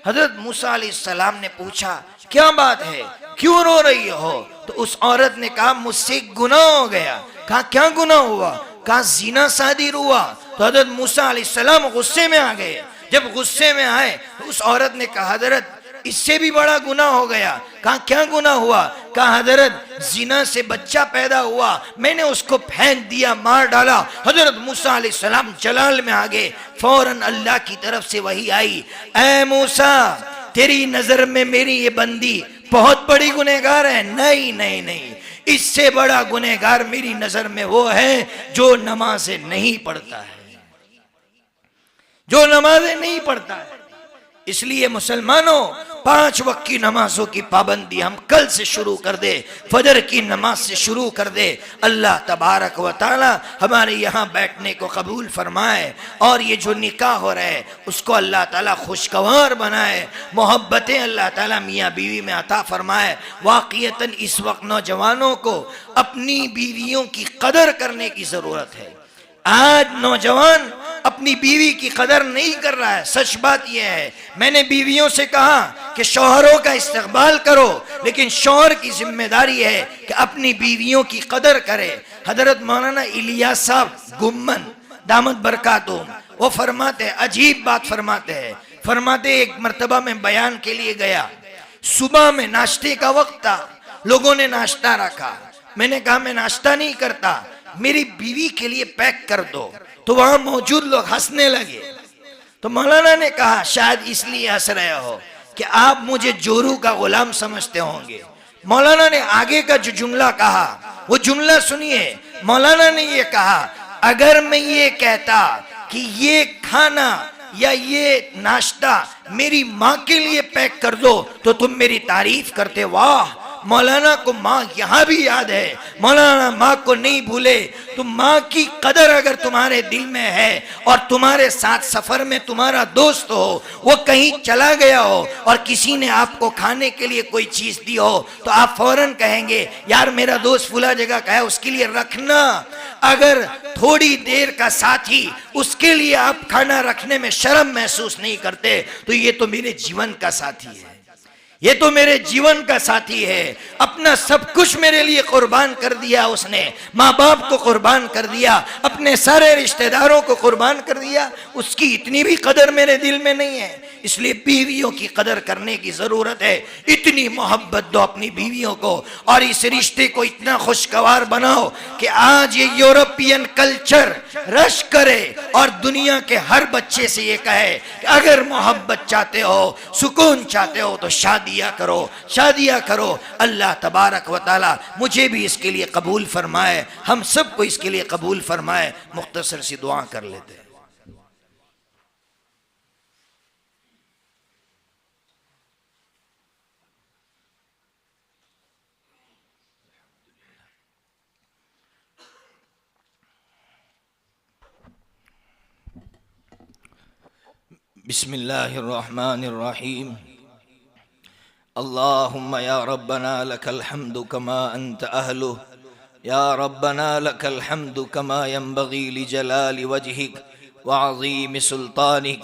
हजरत मूसा अलैहिस्सलाम ने पूछा, क्या बात है, क्यों रो रही हो? तो उस औरत ने कहा, मुझसे गुनाह हो गया। कहा, क्या गुनाह हुआ? कहा, जीना शादी हुआ। तो हजरत मूसा अलैहिस्सलाम गुस्से में आ गए। जब गुस्से में आए तो उस औरत ने कहा, हजरत इससे भी बड़ा गुनाह हो गया। कहा, क्या गुनाह हुआ? कहा, हजरत जिना से बच्चा पैदा हुआ, मैंने उसको फेंक दिया, मार डाला। हजरत मूसा अलैहिस्सलाम जलाल में आ गए। फौरन अल्लाह की तरफ से वही आई, ऐ मूसा, तेरी नजर में मेरी ये बंदी बहुत बड़ी गुनहगार है? नहीं नहीं नहीं, इससे बड़ा गुनहगार मेरी नजर में वो है जो नमाजें नहीं पढ़ता है, जो नमाजें नहीं पढ़ता है। इसलिए मुसलमानों, 5 वक्त की नमाजों की पाबंदी हम कल से शुरू कर दे, फजर की नमाज से शुरू कर दे। अल्लाह तबारक व ताला हमारे यहाँ बैठने को कबूल फरमाए, और ये जो निकाह हो रहा है उसको अल्लाह ताला खुशगवार बनाए, मोहब्बतें अल्लाह ताला मियाँ बीवी में अता फरमाए। वाक़ियतन इस वक्त नौजवानों को अपनी बीवियों की कदर करने की ज़रूरत है। आज नौजवान अपनी बीवी की कदर नहीं कर रहा है। सच बात यह है, मैंने बीवियों से कहा कि शौहरों का इस्तेक़बाल करो, लेकिन शौहर की जिम्मेदारी है कि अपनी बीवियों की कदर करे। हजरत मौलाना इलियास साहब गुम्मन दामत बरकातुहू वो फरमाते हैं, अजीब बात फरमाते हैं। फरमाते, एक मर्तबा में बयान के लिए गया, सुबह में नाश्ते का वक्त था, लोगों ने नाश्ता रखा। मैंने कहा, मैं नाश्ता नहीं करता, मेरी बीवी के लिए पैक कर दो। तो वहां मौजूद लोग हंसने लगे। तो मौलाना ने कहा, शायद इसलिए हंस रहे हो कि आप मुझे जोरू का गुलाम समझते होंगे। मौलाना ने आगे का जो जुमला कहा, वो जुमला सुनिए। मौलाना ने ये कहा, अगर मैं ये कहता कि ये खाना या ये नाश्ता मेरी माँ के लिए पैक कर दो तो तुम मेरी तारीफ करते। वाह, मौलाना को माँ यहाँ भी याद है, मौलाना माँ को नहीं भूले। तो माँ की कदर अगर तुम्हारे दिल में है और तुम्हारे साथ सफर में तुम्हारा दोस्त हो, वो कहीं चला गया हो और किसी ने आपको खाने के लिए कोई चीज दी हो, तो आप फौरन कहेंगे, यार मेरा दोस्त फुला जगह का है, उसके लिए रखना। अगर थोड़ी देर का साथी, उसके लिए आप खाना रखने में शर्म महसूस नहीं करते, तो ये तो मेरे जीवन का साथी है, ये तो मेरे जीवन का साथी है। अपना सब कुछ मेरे लिए कुर्बान कर दिया उसने, माँ बाप को कुर्बान कर दिया, अपने सारे रिश्तेदारों को कुर्बान कर दिया, उसकी इतनी भी कदर मेरे दिल में नहीं है। इसलिए बीवियों की कदर करने की जरूरत है। इतनी मोहब्बत दो अपनी बीवियों को और इस रिश्ते को इतना खुशगवार बनाओ कि आज ये यूरोपियन कल्चर रश करे और दुनिया के हर बच्चे से ये कहे कि अगर मोहब्बत चाहते हो, सुकून चाहते हो, तो शादियां करो, शादियां करो। अल्लाह तबारक व ताला मुझे भी इसके लिए कबूल फरमाए, हम सबको इसके लिए कबूल फरमाए। मुख्तसर सी दुआ कर लेते हैं। बिस्मिल्लाहिर्रहमानिर्रहीम। अल्लाहुम्मा या रब्बना लकल हम्दु कमा अंत अहलुह, या रब्बना लकल हम्दु कमा यंबगी लिजलाली वजहिक व अज़ीम सुल्तानिक,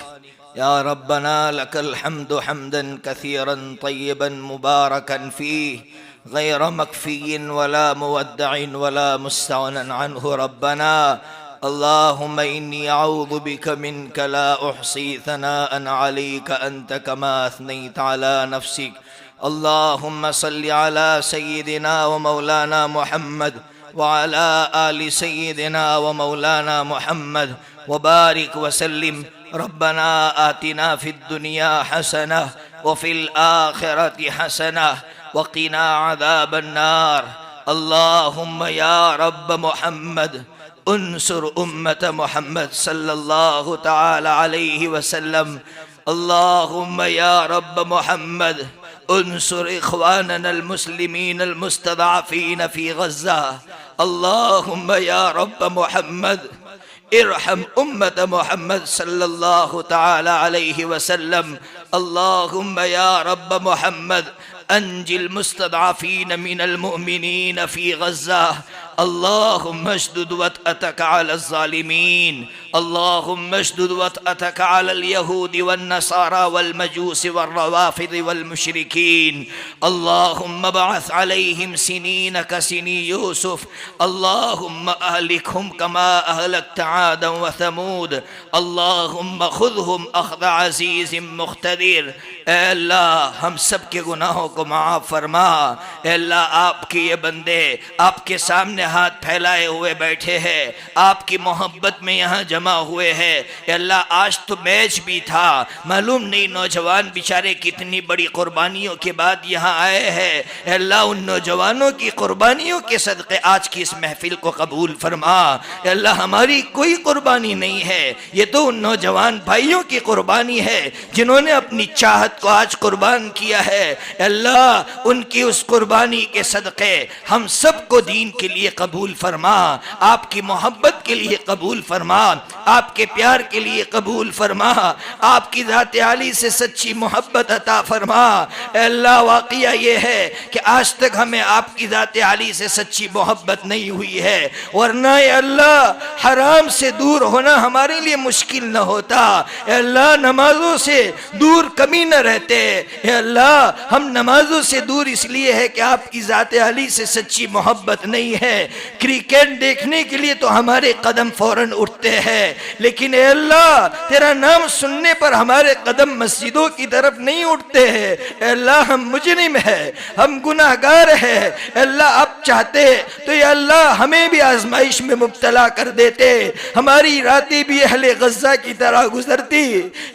या रब्बना लकल हम्दु हम्दन कसीरन तय्यबन मुबारकन फीह गैर मकफिय्यिन वला मुवद्दइन वला मुस्तगनन अन्हु। रब्बना अल्लाहुम्मा इन्नी अऊज़ु बिका मिनका ला उहसी सनाअन अलैका अंत कमा अस्नैत अला नफ्सिक। अल्लाहुम्मा सल्लि अला सय्यिदिना व मौलाना मुहम्मद वअला आलि सय्यिदिना व मौलाना मुहम्मद व बारिक वसल्लिम। रब्बना आतिना फिद दुनिया हसना व फिल आखिरति हसना व क़िना अज़ाबन नार। अल्लाहुम्मा या रब्ब मुहम्मद उन्सुर उम्मत मुहम्मद सल्लल्लाहु तआला अलैहि वसल्लम। अल्लाहुम्मा या रब्ब मुहम्मद उन्सुर इख्वानना अल मुस्लिमीन अल मुस्तदअफीन फी गज़्ज़ा। अल्लाहुम्मा या रब्ब मुहम्मद इरहम उम्मत मुहम्मद सल्लल्लाहु तआला अलैहि वसल्लम। अल्लाहुम्मा या रब्ब मुहम्मद अंजिल मुस्तदअफीन मिनल मुमिनीन फी गज़्ज़ा। अल्लाहुम्मा अशदुद वतअतक अलल ज़ालिमीन। अल्लाहुम्मा अशदुद वतअतक अलल यहूदी वन नसारा वल मजूसी वल रवाफिद वल मुशरिकीन। अल्लाहुम्मा बअस अलैहिम सिनीन कसिनी यूसुफ। अल्लाहुम्मा अहलिकहुम कमा अहलकत आदम व समूद। अल्लाहुम्मा खुज़हुम अख़ज़ अज़ीज़िम मुक़्तदिर। ऐ अल्लाह हम सब के गुनाहों को माफ़ फरमा। ऐ अल्लाह आपके ये बंदे आपके सामने हाथ फैलाए हुए बैठे हैं, आपकी मोहब्बत में यहाँ जमा हुए हैं। ऐ अल्लाह आज तो मैच भी था, मालूम नहीं नौजवान बेचारे कितनी बड़ी कुर्बानियों के बाद यहाँ आए हैं। ऐ अल्लाह उन नौजवानों की कुर्बानियों के सदक़े आज की इस महफिल को कबूल फरमा। ऐ अल्लाह हमारी कोई कुर्बानी नहीं है, ये तो उन नौजवान भाइयों की कुर्बानी है जिन्होंने अपनी चाहत को आज कुर्बान किया है। अल्लाह उनकी उस कुर्बानी के सदक़े हम सबको दीन के लिए कबूल फरमा, आपकी मोहब्बत के लिए कबूल फरमा, आपके प्यार के लिए कबूल फरमा, आपकी ज़ात आली से सच्ची मोहब्बत अता फरमा। अल्लाह वाक़या ये है कि आज तक हमें आपकी ज़ात आली से सच्ची मोहब्बत नहीं हुई है, वरना अल्लाह हराम से दूर होना हमारे लिए मुश्किल न होता। अल्लाह नमाजों से दूर कभी न रहते। अल्लाह हम नमाजों से दूर इसलिए है कि आपकी ज़ात आली से सच्ची मोहब्बत नहीं है। क्रिकेट देखने के लिए तो हमारे कदम फौरन उठते हैं, लेकिन ए अल्लाह तेरा नाम सुनने पर हमारे कदम मस्जिदों की तरफ नहीं उठते हैं। अल्लाह हम मुजरिम है, हम गुनाहगार है। अल्लाह आप चाहते तो ये अल्लाह हमें भी आजमाइश में मुब्तला कर देते, हमारी रातें भी अहले गज़्ज़ा की तरह गुजरती।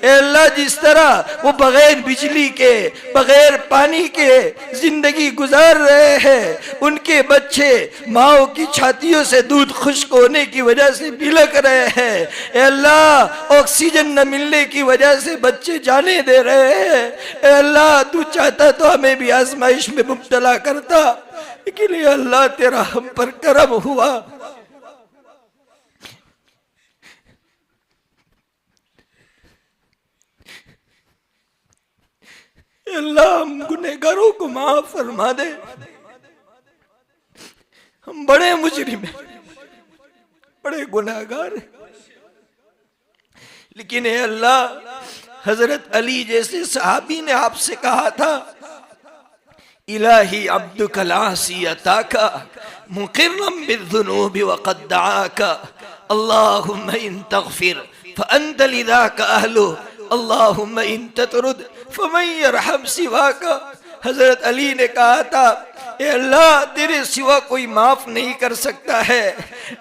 अल्लाह जिस तरह वो बगैर बिजली के बगैर पानी के जिंदगी गुजार रहे हैं, उनके बच्चे माओ की छातियों से दूध खुश्क होने की वजह से बिलक रहे हैं। अल्लाह ऑक्सीजन न मिलने की वजह से बच्चे जाने दे रहे हैं। अल्लाह तू चाहता तो हमें भी आजमाइश में मुब्तला करता, लेकिन ये अल्लाह तेरा हम पर करम हुआ। अल्लाह हम गुनहगारों को माफ फरमा दे, हम बड़े मुजरिम हैं, बड़े गुनाहगार हैं। लेकिन ए अल्लाह हजरत अली जैसे सहाबी ने आपसे कहा था, इलाही अब्दुकल आसी अताका मुकिर्रम बिज़्ज़ुनूबि व क़द दआका। अल्लाहुम्मा इन तग़फिर फ़अन्त लिज़ाका अहलु, अल्लाहुम्मा इन ततरुद फमन यरहम सिवाका। हजरत अली ने कहा था, ए अल्लाह तेरे सिवा कोई माफ नहीं कर सकता है।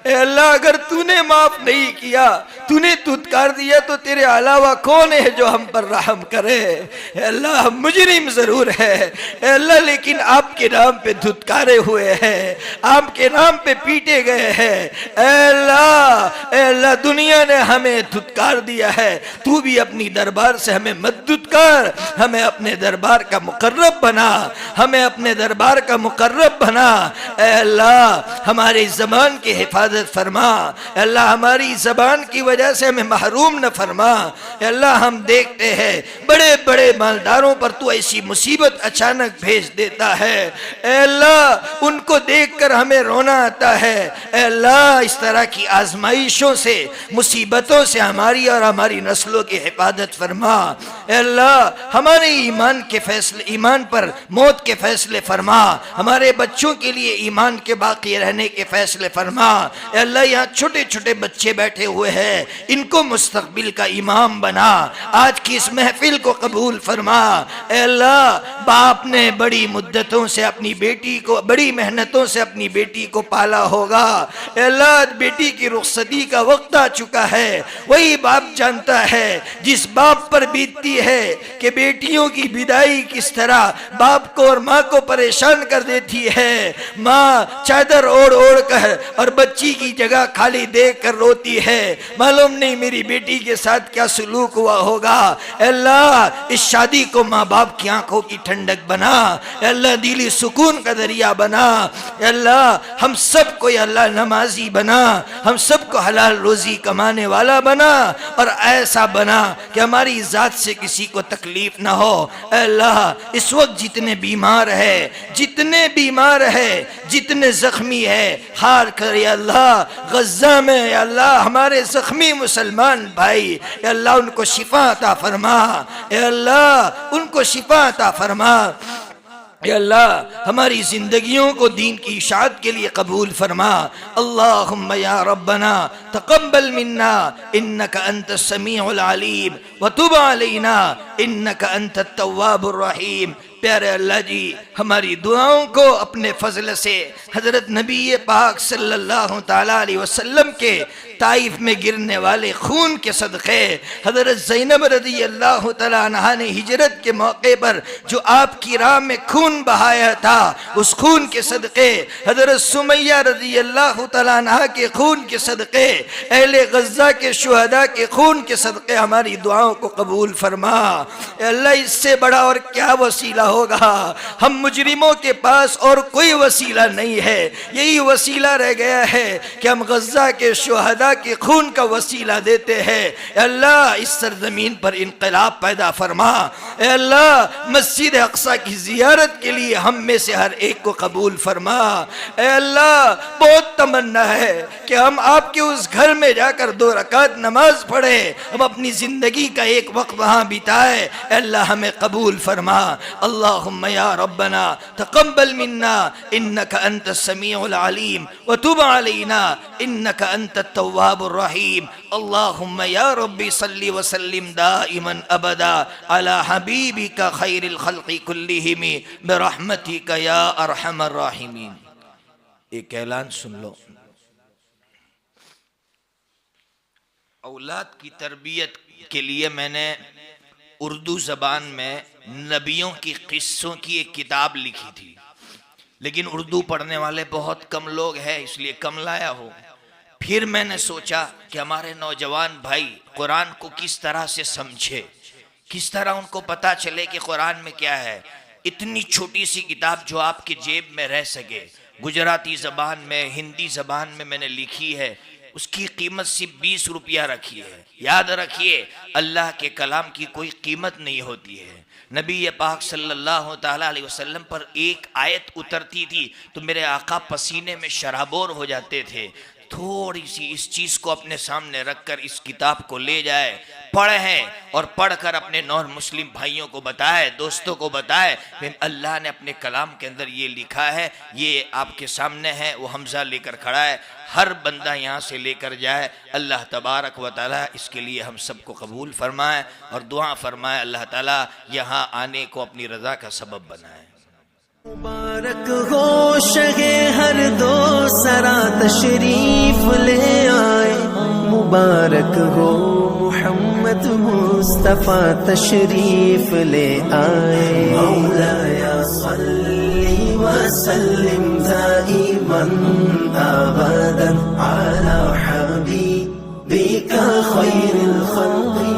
ए अल्लाह अगर तूने माफ नहीं किया, तूने धुतकार दिया, तो तेरे अलावा कौन है जो हम पर रहम करे। ए अल्लाह हम मुजरिम जरूर है ए अल्लाह, लेकिन आपके नाम पे धुतकारे हुए हैं, आपके नाम पे पीटे गए हैं। ए अल्लाह दुनिया ने हमें धुतकार दिया है, तू भी अपनी दरबार से हमें मत धुतकार, हमें अपने दरबार का मुकर्रब बना, हमें अपने दरबार का मुकर्रब बना। ऐ अल्लाह हमारी ज़बान की हिफाजत फरमा, अल्लाह हमारी ज़बान की वजह से हमें महरूम न फरमा। अल्लाह हम देखते हैं बड़े बड़े मालदारों पर तू ऐसी मुसीबत अचानक भेज देता है। अल्लाह उनको देखकर हमें रोना आता है। अल्लाह इस तरह की आजमाइश आजमाइशों से, मुसीबतों से हमारी और हमारी नस्लों की हिफाजत फरमा। ए अल्लाह हमारे ईमान के फैसले, ईमान पर मौत के फैसले फरमा, हमारे बच्चों के लिए ईमान के बाकी रहने के फैसले फरमा। ए अल्लाह यहाँ छोटे छोटे बच्चे बैठे हुए हैं, इनको मुस्तकबिल का इमाम बना, आज की इस महफिल को कबूल फरमा। ए अल्लाह बाप ने बड़ी मुद्दतों से अपनी बेटी को, बड़ी मेहनतों से अपनी बेटी को पाला होगा। ए अल्लाह बेटी की रुखसती का वक्त आ चुका है, वही बाप जानता है जिस बाप पर बीतती है कि बेटियों की विदाई किस तरह बाप को और माँ को परेशान कर देती है। माँ चादर ओढ़ ओढ़ कर और बच्ची की जगह खाली देख कर रोती है, मालूम नहीं मेरी बेटी के साथ क्या सुलूक हुआ होगा। अल्लाह इस शादी को माँ बाप की आंखों की ठंडक बना, अल्लाह दिली सुकून का दरिया बना। अल्लाह हम सबको अल्लाह नमाजी बना, हम सबको हलाल रोजी कमाने वाला बना और ऐसा बना कि हमारी जात से किसी को तकलीफ ना हो। अल्लाह इस वक्त जितने बीमार है, जितने बीमार है, जितने जख्मी है, हार कर अल्लाह गज़ा में अल्लाह हमारे जख्मी मुसलमान भाई, अल्लाह उनको शिफा अता फरमा, अल्लाह उनको शिफा अता फरमा। अल्लाह हमारी जिंदगियों को दीन की इशाअत के लिए कबूल फरमा। अल्लाहुम्मा या रब्बना तक़ब्बल मिन्ना इन्नका अंतस समीउल अलीम व तुब अलैना इन्नका अंतत तव्वाबुर रहीम। प्यारे अल्लाह जी हमारी दुआओं को अपने फजल से हजरत नबी पाक सल्लल्लाहु ताला अलैहि वसल्लम के ताइफ में गिरने वाले खून के सदक़े, हजरत ज़ैनब रज़ी अल्लाह तआला अन्हा ने हिजरत के मौके पर जो आपकी राह में खून बहाया था, उस खून के सदक़े, हजरत सुमैया रज़ी अल्लाह तआला अन्हा के खून के सदक़े, अहले गज़ा के शुहदा के खून के सदक़े हमारी दुआओं को कबूल फरमा। अल्लाह इससे बड़ा और क्या वसीला होगा। हम मुजरिमों के पास और कोई वसीला नहीं है, यही वसीला रह गया है कि हम गज़ा के शुहदा के खून का वसीला देते हैं। अल्लाह इस सरजमीन पर इनकलाब पैदा फरमा। अल्लाह मस्जिद अक्सा की जियारत के लिए हम में से हर एक को कबूल फरमा। अल्लाह बहुत तमन्ना है कि हम आपके उस घर में जाकर 2 रकात नमाज पढ़े, हम अपनी जिंदगी का एक वक्त वहाँ बिताए। अल्लाह हमें कबूल फरमा। अल्लाहुम्मा या रब्बना तक़ब्बल मिन्ना इन्नका अंतस समीउल अलीम व तुब अलैना इन्नका अंतत तव्वाबुर रहीम। अल्लाहुम्मा या रब्बी सल्ली व सल्लिम दाइमन अबदा अला हबीबिका खैरिल खल्क़ि कुल्लिहिम बिरहमतिका या अरहमर राहिमीन। एक ऐलान सुन लो, औलाद की तरबियत के लिए मैंने उर्दू ज़बान में नबियों की किस्सों की एक किताब लिखी थी, लेकिन उर्दू पढ़ने वाले बहुत कम लोग हैं, इसलिए कम लाया हो। फिर मैंने सोचा कि हमारे नौजवान भाई कुरान को किस तरह से समझे, किस तरह उनको पता चले कि कुरान में क्या है। इतनी छोटी सी किताब जो आपके जेब में रह सके, गुजराती ज़बान में, हिंदी ज़बान में मैंने लिखी है, उसकी कीमत सिर्फ 20 रुपया रखी है। याद रखिए अल्लाह के कलाम की कोई कीमत नहीं होती है। नबी पाक सल्लल्लाहु ताला अलैहि वसल्लम पर एक आयत उतरती थी तो मेरे आका पसीने में शराबोर हो जाते थे। थोड़ी सी इस चीज़ को अपने सामने रखकर इस किताब को ले जाए, पढ़ें और पढ़कर अपने नॉन मुस्लिम भाइयों को बताए, दोस्तों को बताए कि अल्लाह ने अपने कलाम के अंदर ये लिखा है, ये आपके सामने है। वो हमजा लेकर खड़ा है, हर बंदा यहाँ से लेकर जाए। अल्लाह तबारक व तआला इसके लिए हम सबको कबूल फरमाए और दुआ फरमाए अल्लाह ताला यहाँ आने को अपनी रज़ा का सबब बनाए। मुबारक हो शगे हर दो सरा तशरीफ ले आए, मुबारक हो मोहम्मद मुस्तफ़ा तशरीफ ले आए। मौलाया सल्ली व सल्लिम दाइमन अबदन अला हबीबिका खैरिल खल्क़ि